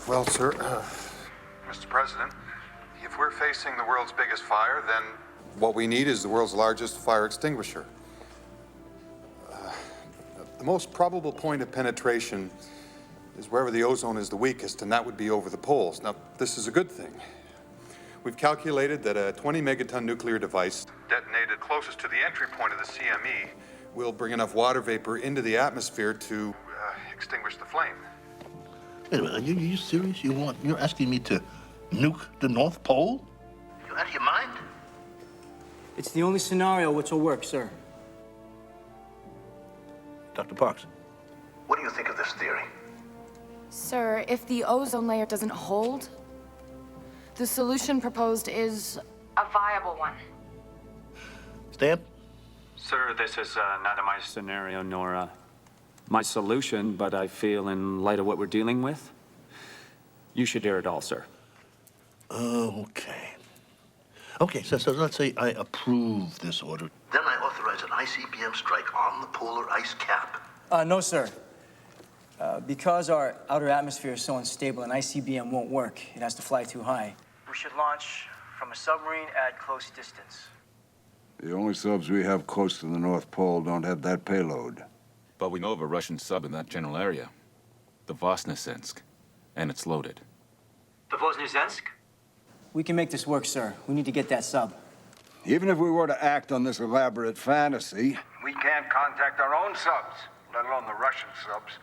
Well, sir, Mr. President, if we're facing the world's biggest fire, then what we need is the world's largest fire extinguisher. The most probable point of penetration is wherever the ozone is the weakest, and that would be over the poles. Now, this is a good thing. We've calculated that a 20-megaton nuclear device detonated closest to the entry point of the CME will bring enough water vapor into the atmosphere to extinguish the flame. Wait a minute, are you serious? You're asking me to nuke the North Pole? You out of your mind? It's the only scenario which will work, sir. Dr. Parks, what do you think of this theory? Sir, if the ozone layer doesn't hold, the solution proposed is a viable one. Stan? Sir, this is not my scenario nor my solution, but I feel in light of what we're dealing with, you should hear it all, sir. Okay. Okay, so let's say I approve this order. Then I authorize an ICBM strike on the polar ice cap. No, sir. Because our outer atmosphere is so unstable, an ICBM won't work. It has to fly too high. We should launch from a submarine at close distance. The only subs we have close to the North Pole don't have that payload. But we know of a Russian sub in that general area. The Voznesensk. And it's loaded. The Voznesensk? We can make this work, sir. We need to get that sub. Even if we were to act on this elaborate fantasy, We can't contact our own subs, let alone the Russian subs.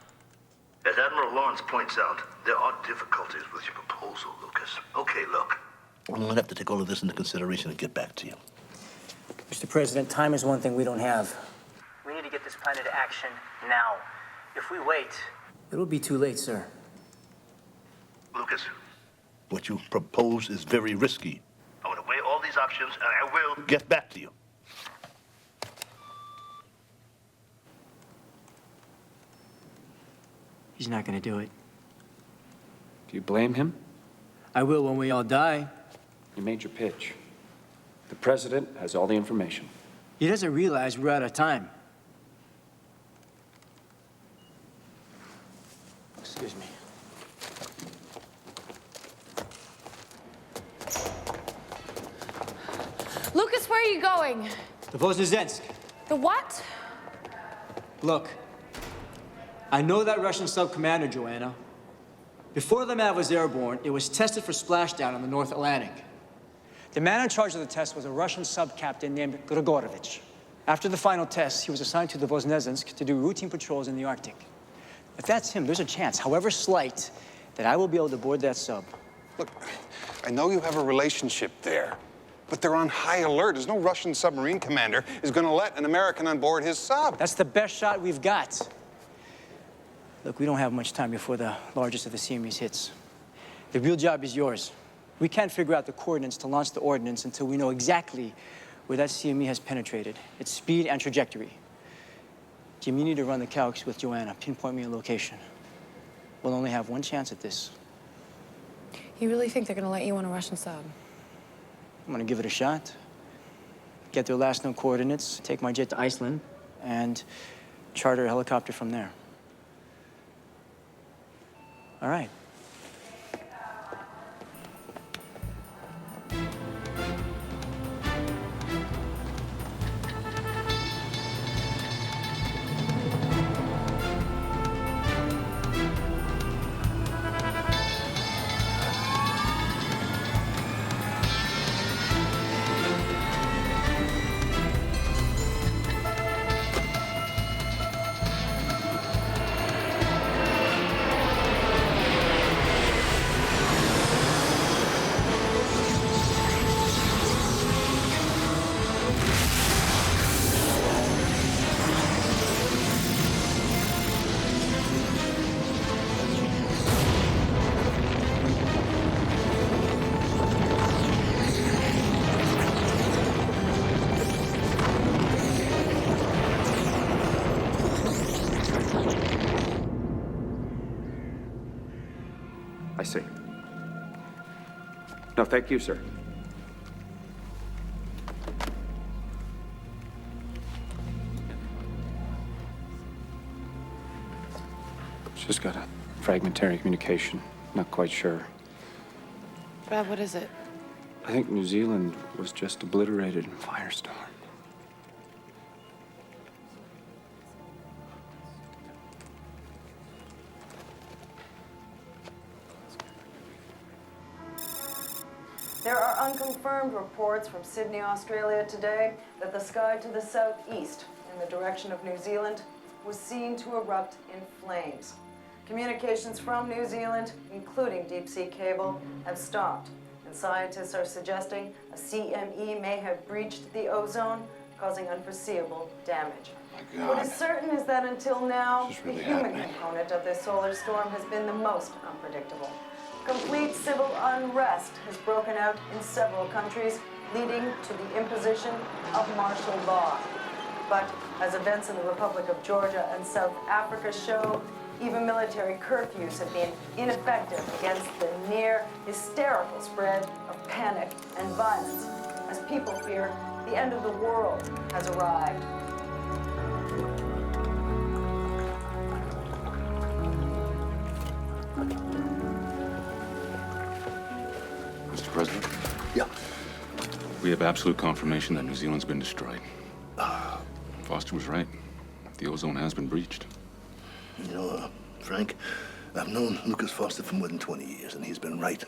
As Admiral Lawrence points out, there are difficulties with your proposal, Lucas. Okay, look. I'm gonna have to take all of this into consideration and get back to you. Mr. President, time is one thing we don't have. We need to get this plan into action now. If we wait, it'll be too late, sir. Lucas, what you propose is very risky. I want to weigh all these options, and I will get back to you. He's not gonna do it. Do you blame him? I will when we all die. You made your pitch. The president has all the information. He doesn't realize we're out of time. Excuse me. The Voznesensk. The what? Look, I know that Russian sub-commander, Joanna. Before the MAV was airborne, it was tested for splashdown in the North Atlantic. The man in charge of the test was a Russian sub-captain named Grigorovich. After the final test, he was assigned to the Voznesensk to do routine patrols in the Arctic. If that's him, there's a chance, however slight, that I will be able to board that sub. Look, I know you have a relationship there, but they're on high alert. There's no Russian submarine commander is going to let an American on board his sub. That's the best shot we've got. Look, we don't have much time before the largest of the CMEs hits. The real job is yours. We can't figure out the coordinates to launch the ordnance until we know exactly where that CME has penetrated, its speed and trajectory. Jim, you need to run the calcs with Joanna. Pinpoint me a location. We'll only have one chance at this. You really think they're gonna let you on a Russian sub? I'm gonna give it a shot. Get their last known coordinates, take my jet to Iceland, and charter a helicopter from there. All right. I see. No, thank you, sir. Just got a fragmentary communication. Not quite sure. Brad, what is it? I think New Zealand was just obliterated in Firestorm. There are unconfirmed reports from Sydney, Australia today that the sky to the southeast, in the direction of New Zealand, was seen to erupt in flames. Communications from New Zealand, including deep-sea cable, have stopped, and scientists are suggesting a CME may have breached the ozone, causing unforeseeable damage. What is certain is that until now, the human component of this solar storm has been the most unpredictable. Complete civil unrest has broken out in several countries, leading to the imposition of martial law. But as events in the Republic of Georgia and South Africa show, even military curfews have been ineffective against the near hysterical spread of panic and violence, as people fear the end of the world has arrived. Mr. President? Yeah. We have absolute confirmation that New Zealand's been destroyed. Foster was right. The ozone has been breached. You know, Frank, I've known Lucas Foster for more than 20 years, and he's been right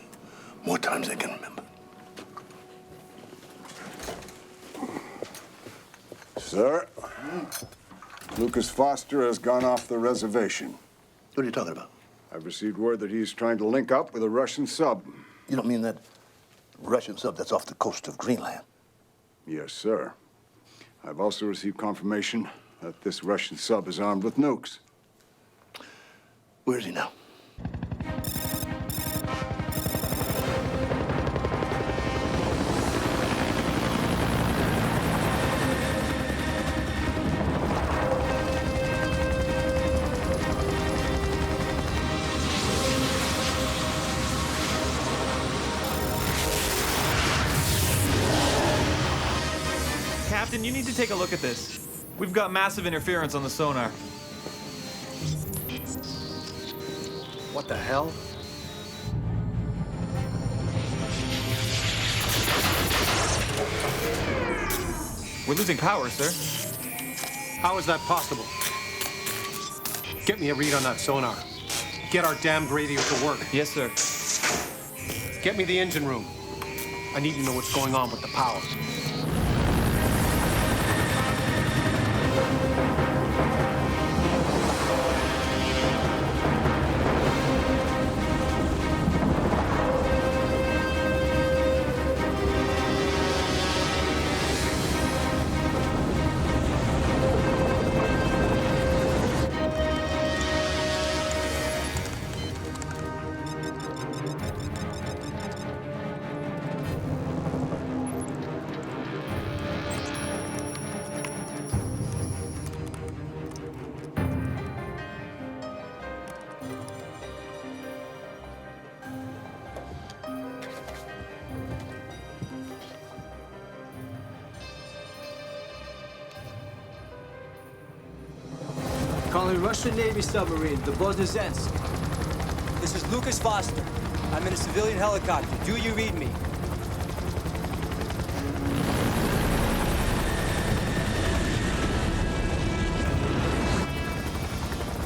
more times than I can remember. Sir, Lucas Foster has gone off the reservation. What are you talking about? I've received word that he's trying to link up with a Russian sub. You don't mean that Russian sub that's off the coast of Greenland? Yes, sir. I've also received confirmation that this Russian sub is armed with nukes. Where is he now? Captain, you need to take a look at this. We've got massive interference on the sonar. What the hell? We're losing power, sir. How is that possible? Get me a read on that sonar. Get our damned radio to work. Yes, sir. Get me the engine room. I need to know what's going on with the power. Calling Russian Navy submarine, the Voznesensk. This is Lucas Foster. I'm in a civilian helicopter. Do you read me?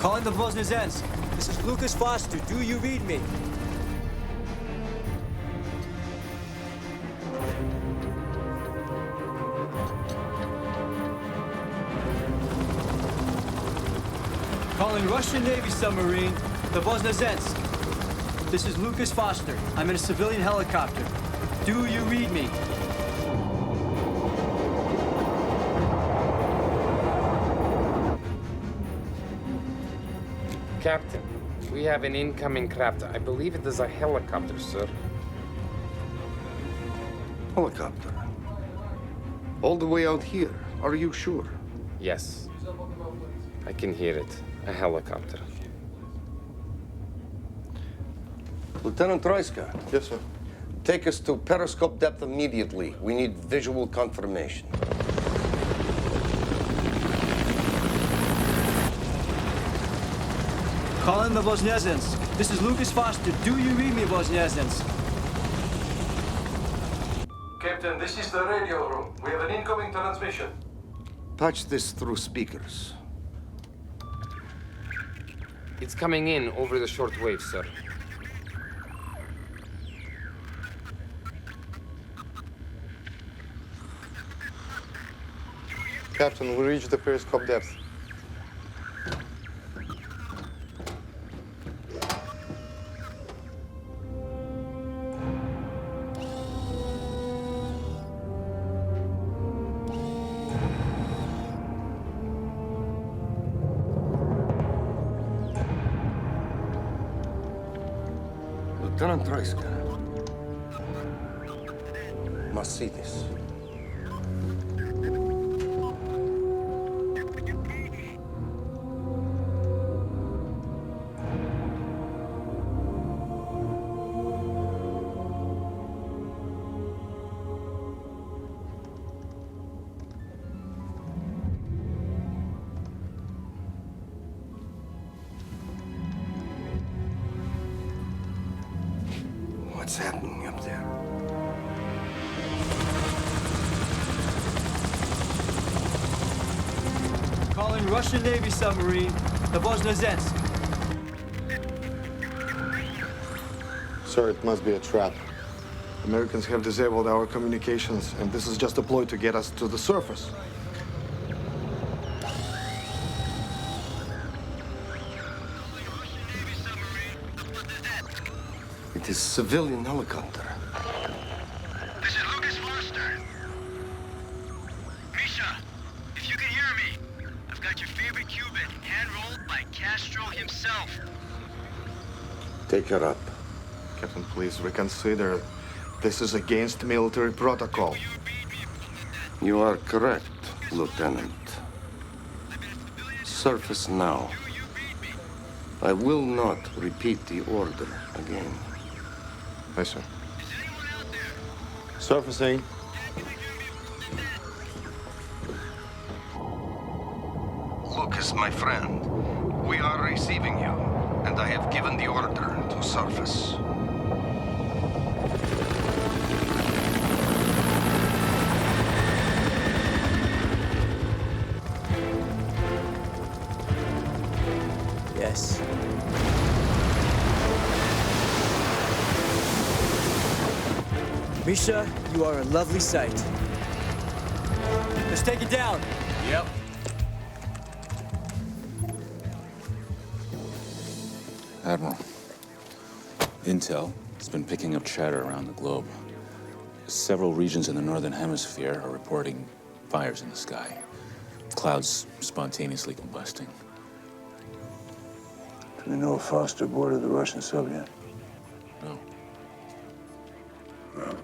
Calling the Voznesensk. This is Lucas Foster. Do you read me? Calling Russian Navy submarine, the Voznesensk. This is Lucas Foster. I'm in a civilian helicopter. Do you read me? Captain, we have an incoming craft. I believe it is a helicopter, sir. Helicopter. All the way out here. Are you sure? Yes. I can hear it. A helicopter. Lieutenant Troiska. Yes, sir. Take us to periscope depth immediately. We need visual confirmation. Calling the Voznesensk. This is Lucas Foster. Do you read me, Voznesensk? Captain, this is the radio room. We have an incoming transmission. Patch this through speakers. It's coming in over the short wave, sir. Captain, we reached the periscope depth. Lieutenant Troiska. Must see this. What's happening up there? Calling Russian Navy submarine, the Voznesensk. Sir, it must be a trap. Americans have disabled our communications, and this is just a ploy to get us to the surface. It is civilian helicopter. This is Lucas Foster. Misha, if you can hear me, I've got your favorite Cuban, hand-rolled by Castro himself. Take her up. Captain, please reconsider. This is against military protocol. You are correct, Lieutenant. Surface now. I will not repeat the order again. Yes, sir. Surfacing. Lucas, my friend, we are receiving you, and I have given the order to surface. Yes. Misha, you are a lovely sight. Let's take it down. Yep. Admiral, Intel has been picking up chatter around the globe. Several regions in the northern hemisphere are reporting fires in the sky. Clouds spontaneously combusting. Do we know if Foster boarded the Russian sub yet? No. Well,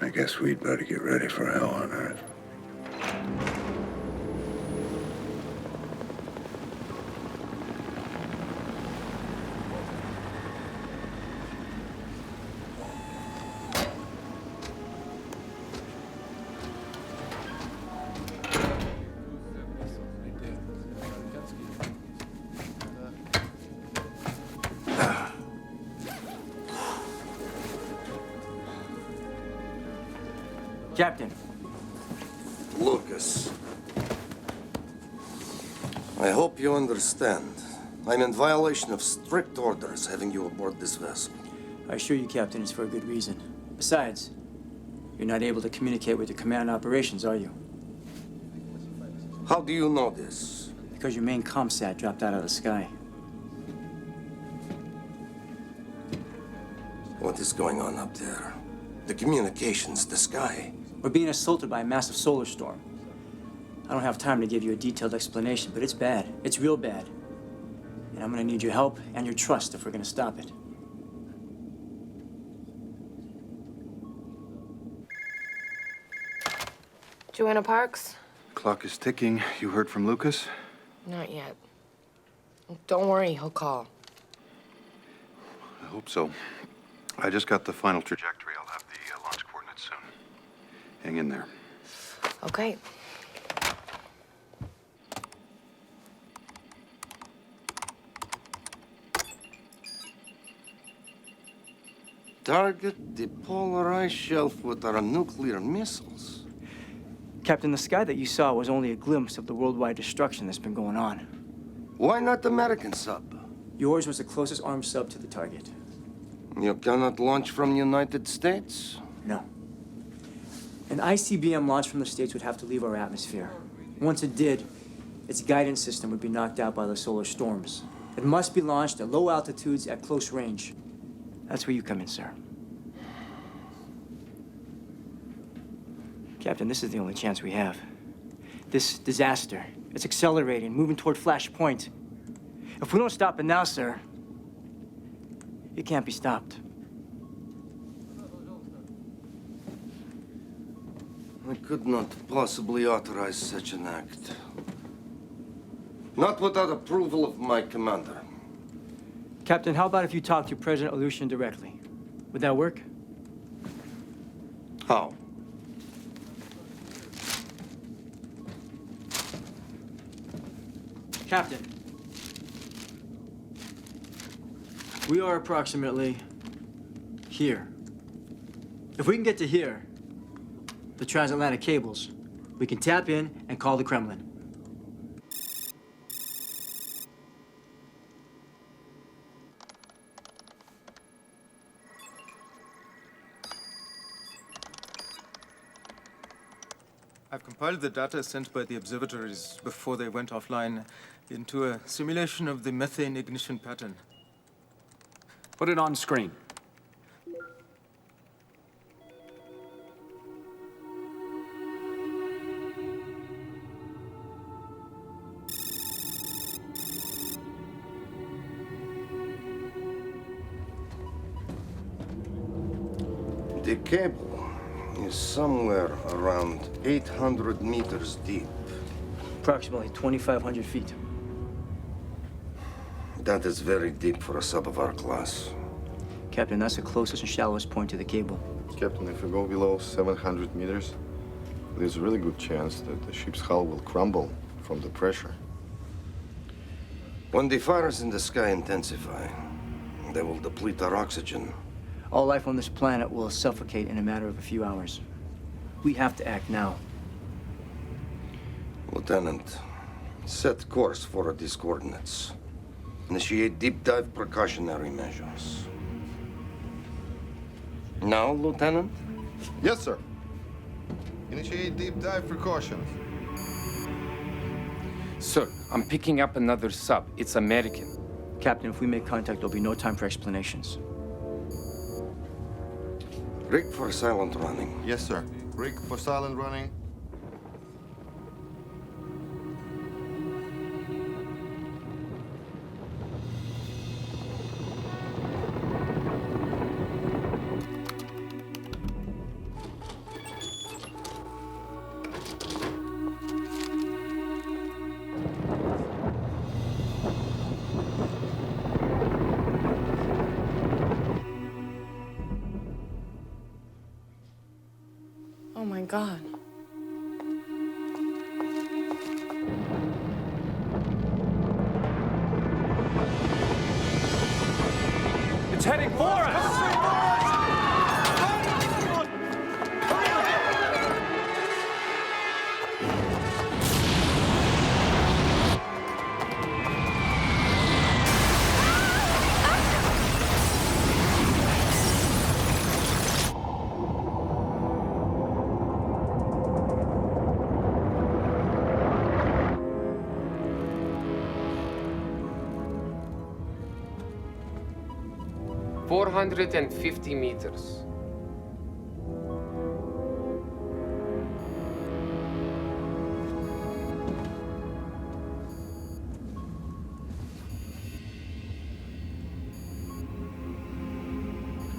I guess we'd better get ready for hell on Earth. Captain. Lucas. I hope you understand. I'm in violation of strict orders having you aboard this vessel. I assure you, Captain, it's for a good reason. Besides, you're not able to communicate with the command operations, are you? How do you know this? Because your main ComSat dropped out of the sky. What is going on up there? The communications, the sky. We're being assaulted by a massive solar storm. I don't have time to give you a detailed explanation, but it's bad. It's real bad. And I'm gonna need your help and your trust if we're gonna stop it. Joanna Parks? Clock is ticking. You heard from Lucas? Not yet. Don't worry, he'll call. I hope so. I just got the final trajectory. I'll have the launch coordinates soon. Hang in there. Okay. Target the polar ice shelf with our nuclear missiles. Captain, the sky that you saw was only a glimpse of the worldwide destruction that's been going on. Why not the American sub? Yours was the closest armed sub to the target. You cannot launch from the United States? No. An ICBM launched from the States would have to leave our atmosphere. Once it did, its guidance system would be knocked out by the solar storms. It must be launched at low altitudes at close range. That's where you come in, sir. Captain, this is the only chance we have. This disaster, it's accelerating, moving toward Flashpoint. If we don't stop it now, sir, it can't be stopped. I could not possibly authorize such an act. Not without approval of my commander. Captain, how about if you talk to President Aleutian directly? Would that work? How? Captain, we are approximately here. If we can get to here, the transatlantic cables, we can tap in and call the Kremlin. I've compiled the data sent by the observatories before they went offline into a simulation of the methane ignition pattern. Put it on screen. The cable is somewhere around 800 meters deep. Approximately 2,500 feet. That is very deep for a sub of our class. Captain, that's the closest and shallowest point to the cable. Captain, if we go below 700 meters, there's a really good chance that the ship's hull will crumble from the pressure. When the fires in the sky intensify, they will deplete our oxygen. All life on this planet will suffocate in a matter of a few hours. We have to act now. Lieutenant, Set course for these coordinates. Initiate deep dive precautionary measures. Now, Lieutenant? Yes, sir. Initiate deep dive precautions. Sir, I'm picking up another sub. It's American. Captain, if we make contact, there'll be no time for explanations. Rig for silent running. Yes, sir. Rig for silent running. Oh my God. It's heading for us! $450 meters.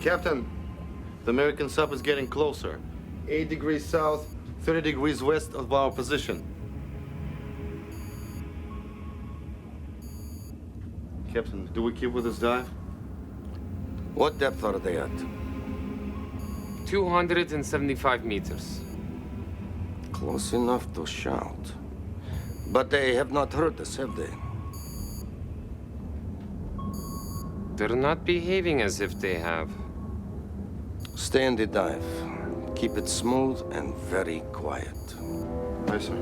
Captain, the American sub is getting closer. 8 degrees south, 30 degrees west of our position. Captain, do we keep with this dive? What depth are they at? 275 meters. Close enough to shout. But they have not heard us, have they? They're not behaving as if they have. Stay in the dive. Keep it smooth and very quiet. Yes, sir.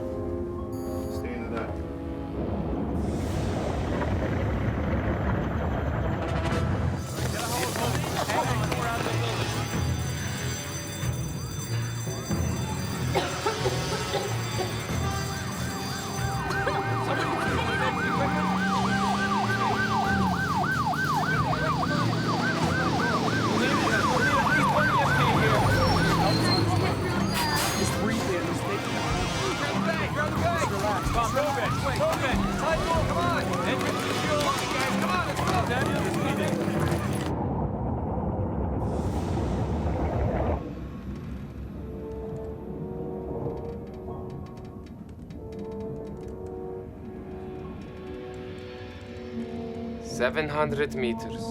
Stay in the dive. $700 meters.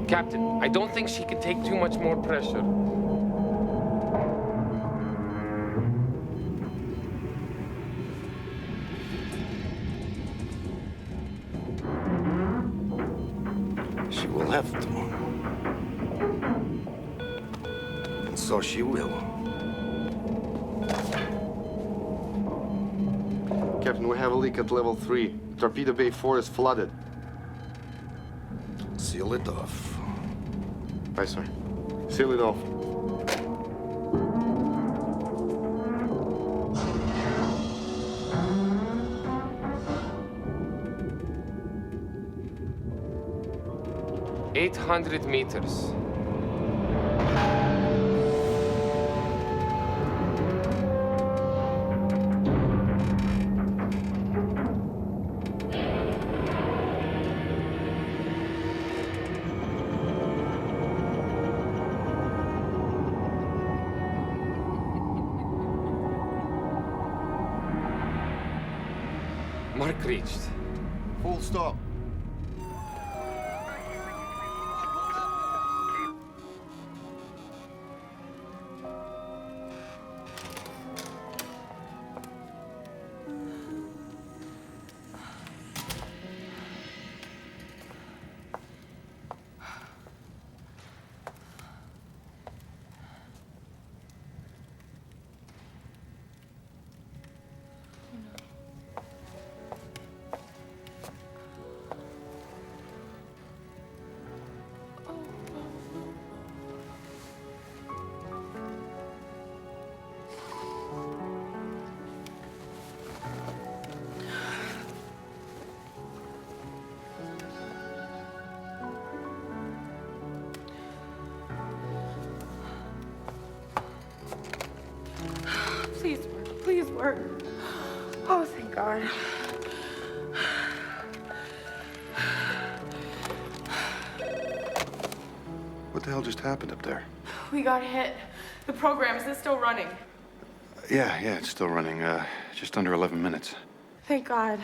Captain, I don't think she could take too much more pressure. She will have to. And so she will. Captain, we have a leak at level 3. Torpedo Bay 4 is flooded. Seal it off. Aye, sir. Seal it off. $800 meters. Mark reached. Full stop. Please work. Please work. Oh, thank God. What the hell just happened up there? We got hit. The program, is it still running? Yeah, it's still running. Just under 11 minutes. Thank God.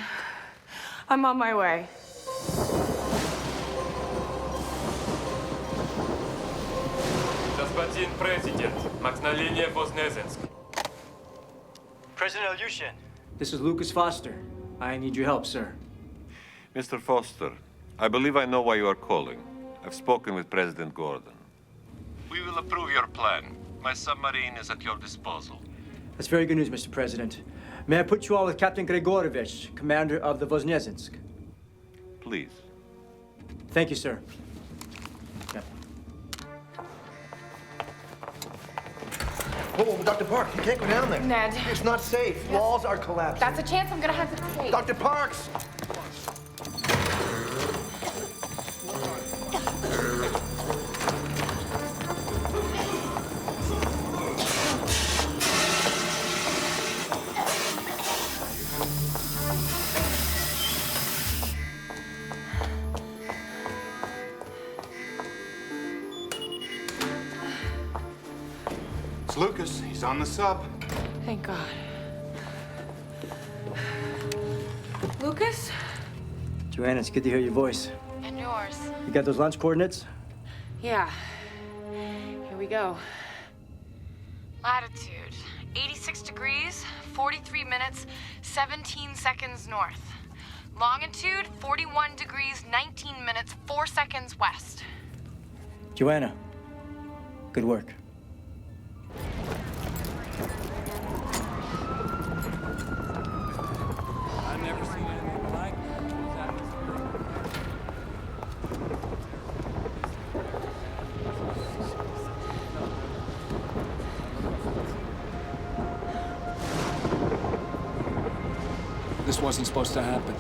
I'm on my way. Господин президент, Magdalena Voznesensk. President Ilyushin. This is Lucas Foster. I need your help, sir. Mr. Foster, I believe I know why you are calling. I've spoken with President Gordon. We will approve your plan. My submarine is at your disposal. That's very good news, Mr. President. May I put you on with Captain Grigorovich, commander of the Voznesensk? Please. Thank you, sir. Oh, Dr. Parks, you can't go down there. Ned. It's not safe. Walls are collapsing. That's a chance I'm gonna have to take. Dr. Parks! It's Lucas. He's on the sub. Thank God. Lucas? Joanna, it's good to hear your voice. And yours. You got those launch coordinates? Yeah. Here we go. Latitude, 86 degrees, 43 minutes, 17 seconds north. Longitude, 41 degrees, 19 minutes, 4 seconds west. Joanna, good work. I've never seen anything like This wasn't supposed to happen.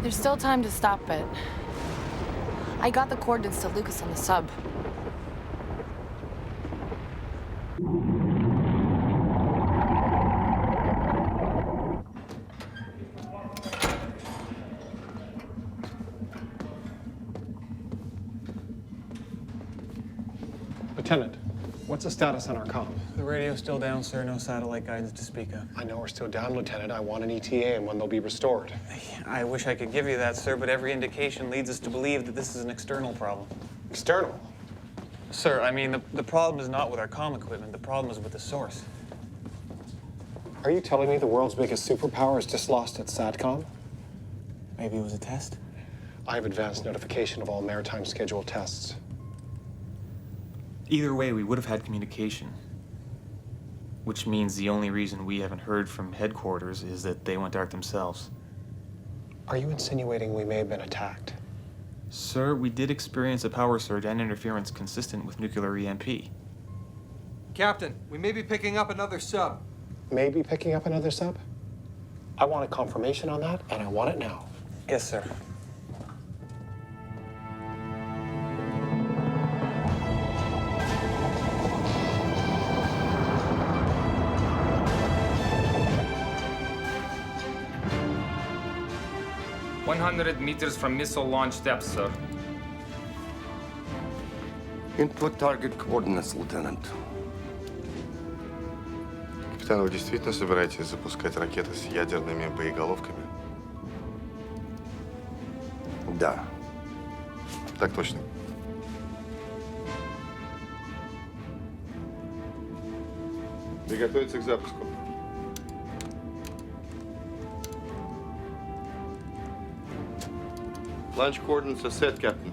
There's still time to stop it. I got the coordinates to Lucas on the sub. Lieutenant, what's the status on our comm? The radio's still down, sir. No satellite guidance to speak of. I know we're still down, Lieutenant. I want an ETA and when they'll be restored. I wish I could give you that, sir, but every indication leads us to believe that this is an external problem. External? Sir, I mean, the problem is not with our comm equipment. The problem is with the source. Are you telling me the world's biggest superpower is just lost its SATCOM? Maybe it was a test? I have advanced notification of all maritime scheduled tests. Either way, we would have had communication. Which means the only reason we haven't heard from headquarters is that they went dark themselves. Are you insinuating we may have been attacked? Sir, we did experience a power surge and interference consistent with nuclear EMP. Captain, we may be picking up another sub. Maybe picking up another sub? I want a confirmation on that, and I want it now. Yes, sir. "100 meters from missile launch depth, sir." Input target coordinates, Lieutenant. Капитан, вы действительно собираетесь запускать ракеты с ядерными боеголовками? Да. Так точно. Приготовиться к запуску. Launch coordinates are set, Captain.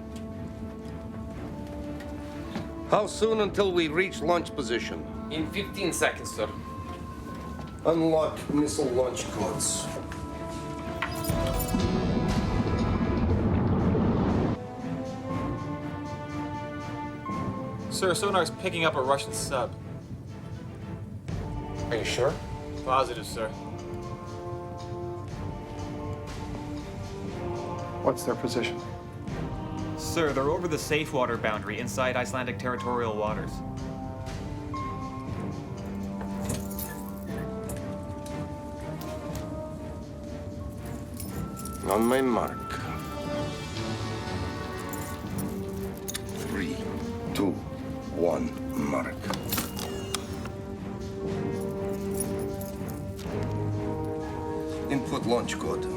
How soon until we reach launch position? In 15 seconds, sir. Unlock missile launch codes. Sir, sonar's picking up a Russian sub. Are you sure? Positive, sir. What's their position? Sir, they're over the safe water boundary inside Icelandic territorial waters. On my mark. 3, 2, 1, mark. Input launch code.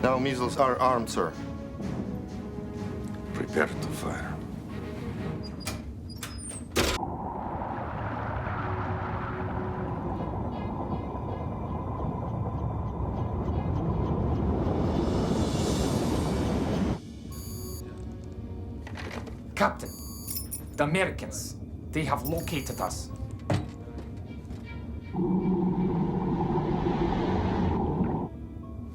Now missiles are armed, sir. Prepare to fire. Captain, the Americans, they have located us.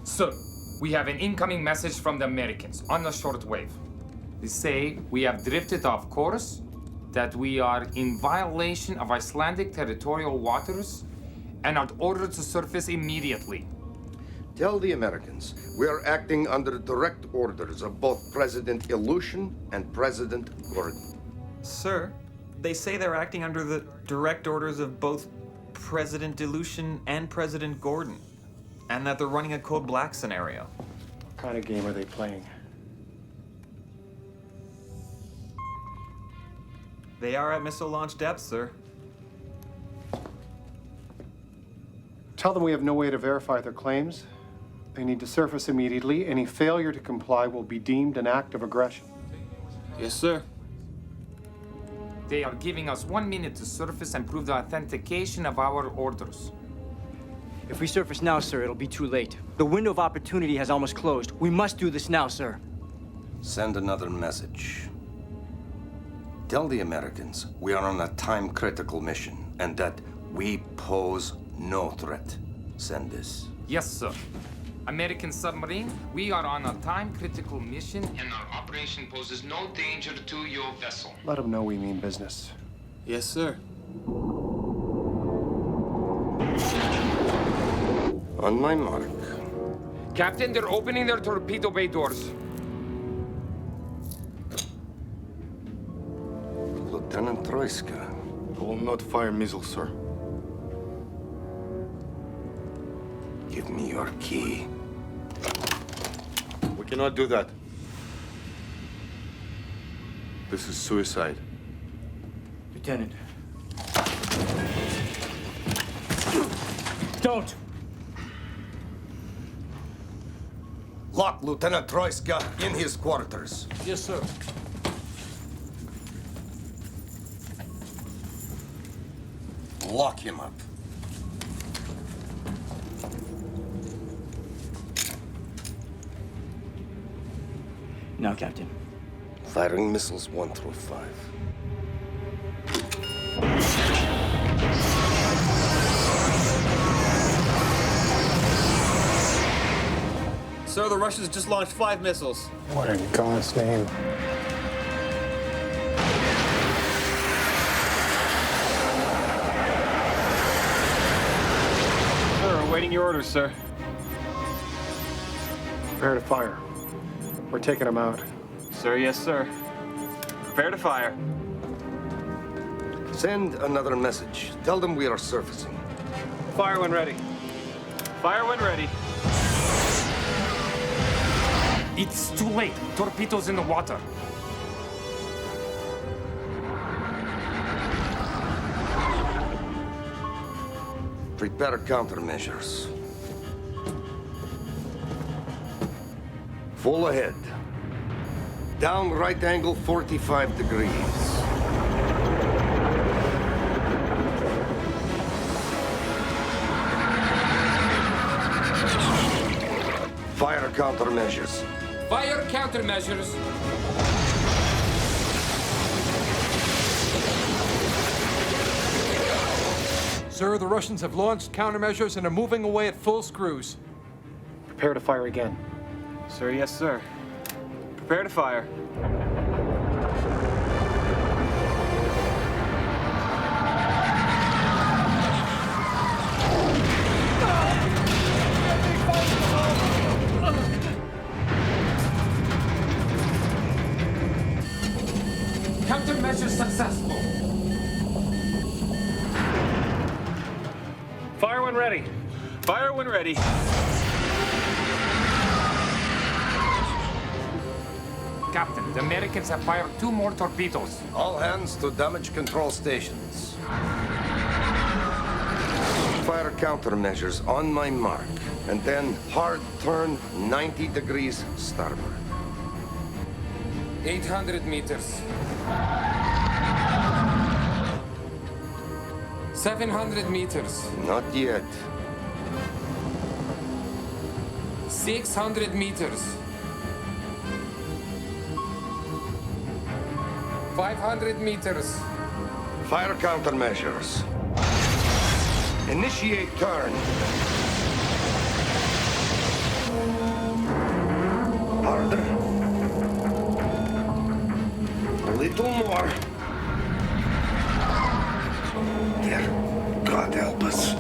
Sir, we have an incoming message from the Americans on the shortwave. They say we have drifted off course, that we are in violation of Icelandic territorial waters, and are ordered to surface immediately. Tell the Americans we are acting under direct orders of both President Ilyushin and President Gordon. Sir, they say they're acting under the direct orders of both President Ilyushin and President Gordon, and that they're running a Code Black scenario. What kind of game are they playing? They are at missile launch depth, sir. Tell them we have no way to verify their claims. They need to surface immediately. Any failure to comply will be deemed an act of aggression. Yes, sir. They are giving us 1 minute to surface and prove the authentication of our orders. If we surface now, sir, it'll be too late. The window of opportunity has almost closed. We must do this now, sir. Send another message. Tell the Americans we are on a time-critical mission and that we pose no threat. Send this. Yes, sir. American submarine, we are on a time-critical mission, and our operation poses no danger to your vessel. Let them know we mean business. Yes, sir. On my mark. Captain, they're opening their torpedo bay doors. Lieutenant Troiska. I will not fire missiles, sir. Give me your key. We cannot do that. This is suicide. Lieutenant. Don't! Lock Lieutenant Troiska in his quarters. Yes, sir. Lock him up. Now, Captain. Firing missiles 1 through 5. Sir, the Russians just launched 5 missiles. What in God's name? Sir, awaiting your orders, sir. Prepare to fire. We're taking them out. Sir, yes, sir. Prepare to fire. Send another message. Tell them we are surfacing. Fire when ready. Fire when ready. It's too late. Torpedoes in the water. Prepare countermeasures. Full ahead. Down right angle 45 degrees. Fire countermeasures. Fire countermeasures. Sir, the Russians have launched countermeasures and are moving away at full screws. Prepare to fire again. Sir, yes, sir. Prepare to fire. Countermeasure successful. Fire when ready. Fire when ready. Captain, the Americans have fired 2 more torpedoes. All hands to damage control stations. Fire countermeasures on my mark, and then hard turn 90 degrees starboard. 800 meters. 700 meters. Not yet. 600 meters. 500 meters. Fire countermeasures. Initiate turn. Harder. A little more. There. God help us.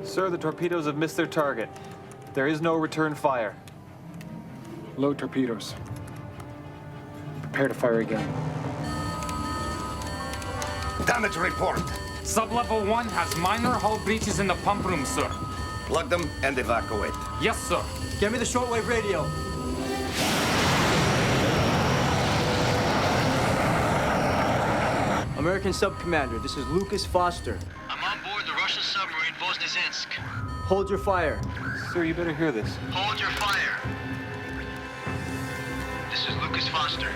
Sir, the torpedoes have missed their target. There is no return fire. Load torpedoes. Prepare to fire again. Damage report. Sublevel 1 has minor hull breaches in the pump room, sir. Plug them and evacuate. Yes, sir. Get me the shortwave radio. American Sub-Commander, this is Lucas Foster. I'm on board the Russian submarine Voznesensk. Hold your fire. Sir, you better hear this. Hold your fire. This is Lucas Foster.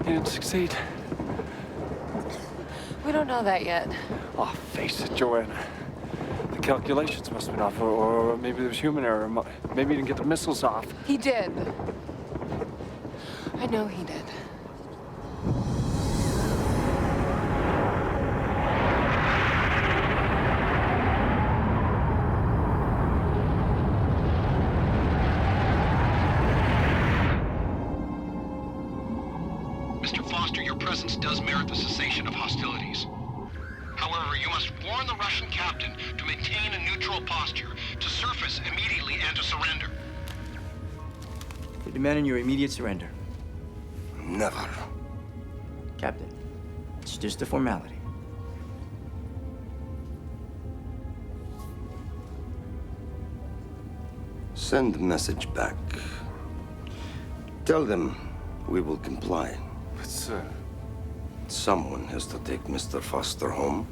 You didn't succeed. We don't know that yet. Oh, face it, Joanna. The calculations must have been off, or maybe there was human error. Maybe you didn't get the missiles off. He did. I know he did. Mr. Foster, your presence does merit the cessation of hostilities. However, you must warn the Russian captain to maintain a neutral posture, to surface immediately and to surrender. They're demanding your immediate surrender. Never. Captain, it's just a formality. Send the message back. Tell them we will comply. But, sir... Someone has to take Mr. Foster home.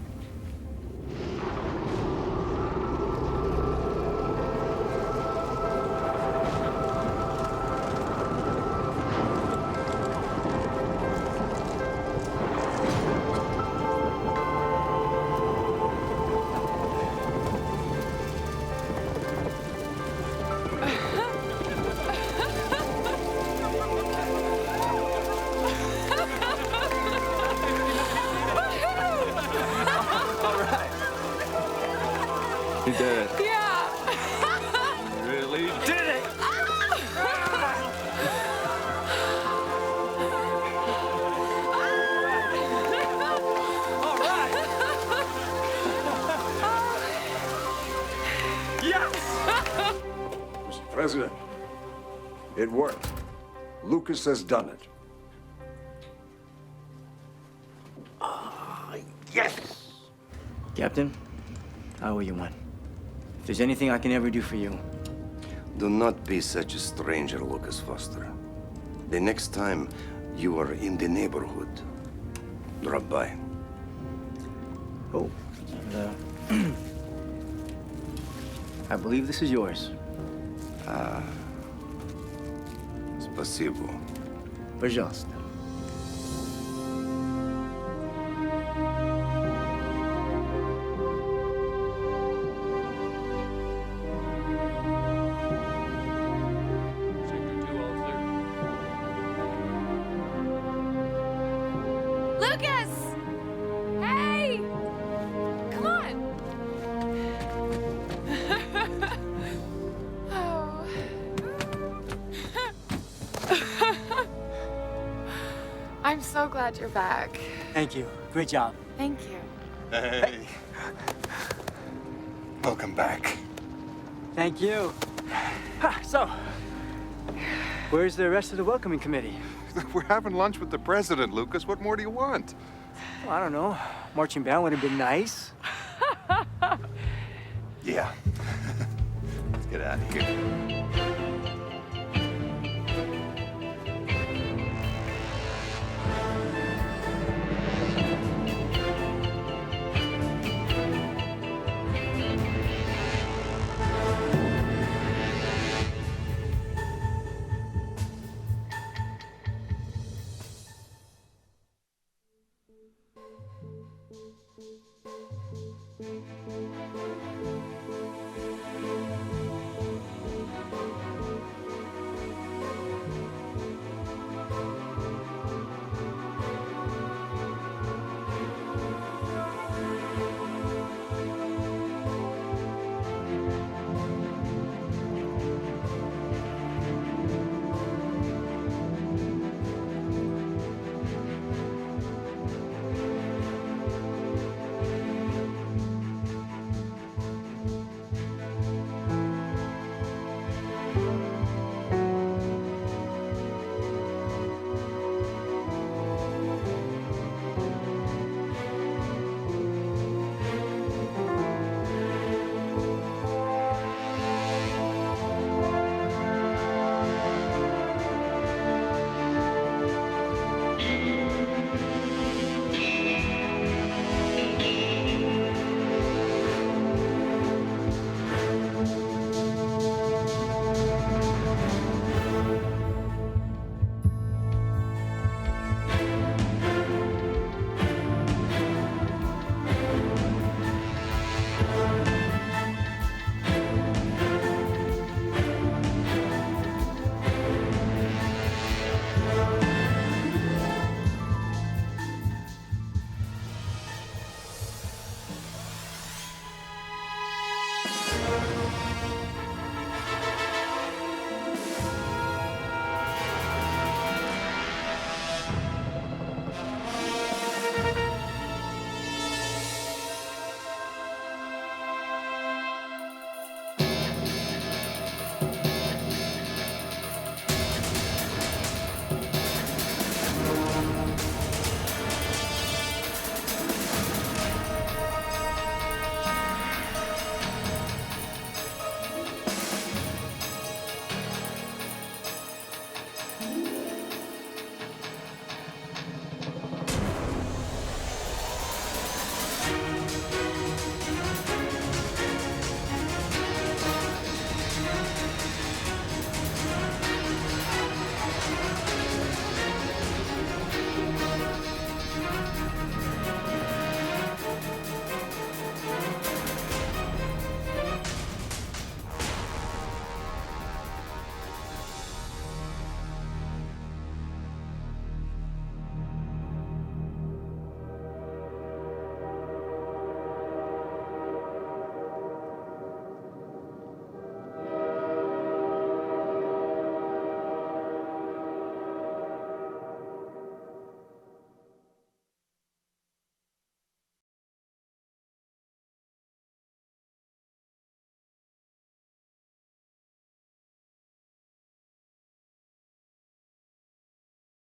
You did it. Yeah. You really did it! All right. Yes! Mr. President, it worked. Lucas has done it. Yes! Captain, I owe you one. If there's anything I can ever do for you, Do not be such a stranger, Lucas Foster. The next time you are in the neighborhood, drop by. oh, and, I believe this is yours. Спасибо. Пожалуйста. glad you're back. Thank you. Great job. Thank you. Hey. Welcome back. Thank you. So, where's the rest of the welcoming committee? We're having lunch with the president, Lucas. What more do you want? Well, I don't know. Marching band would have been nice. Yeah. Let's get out of here.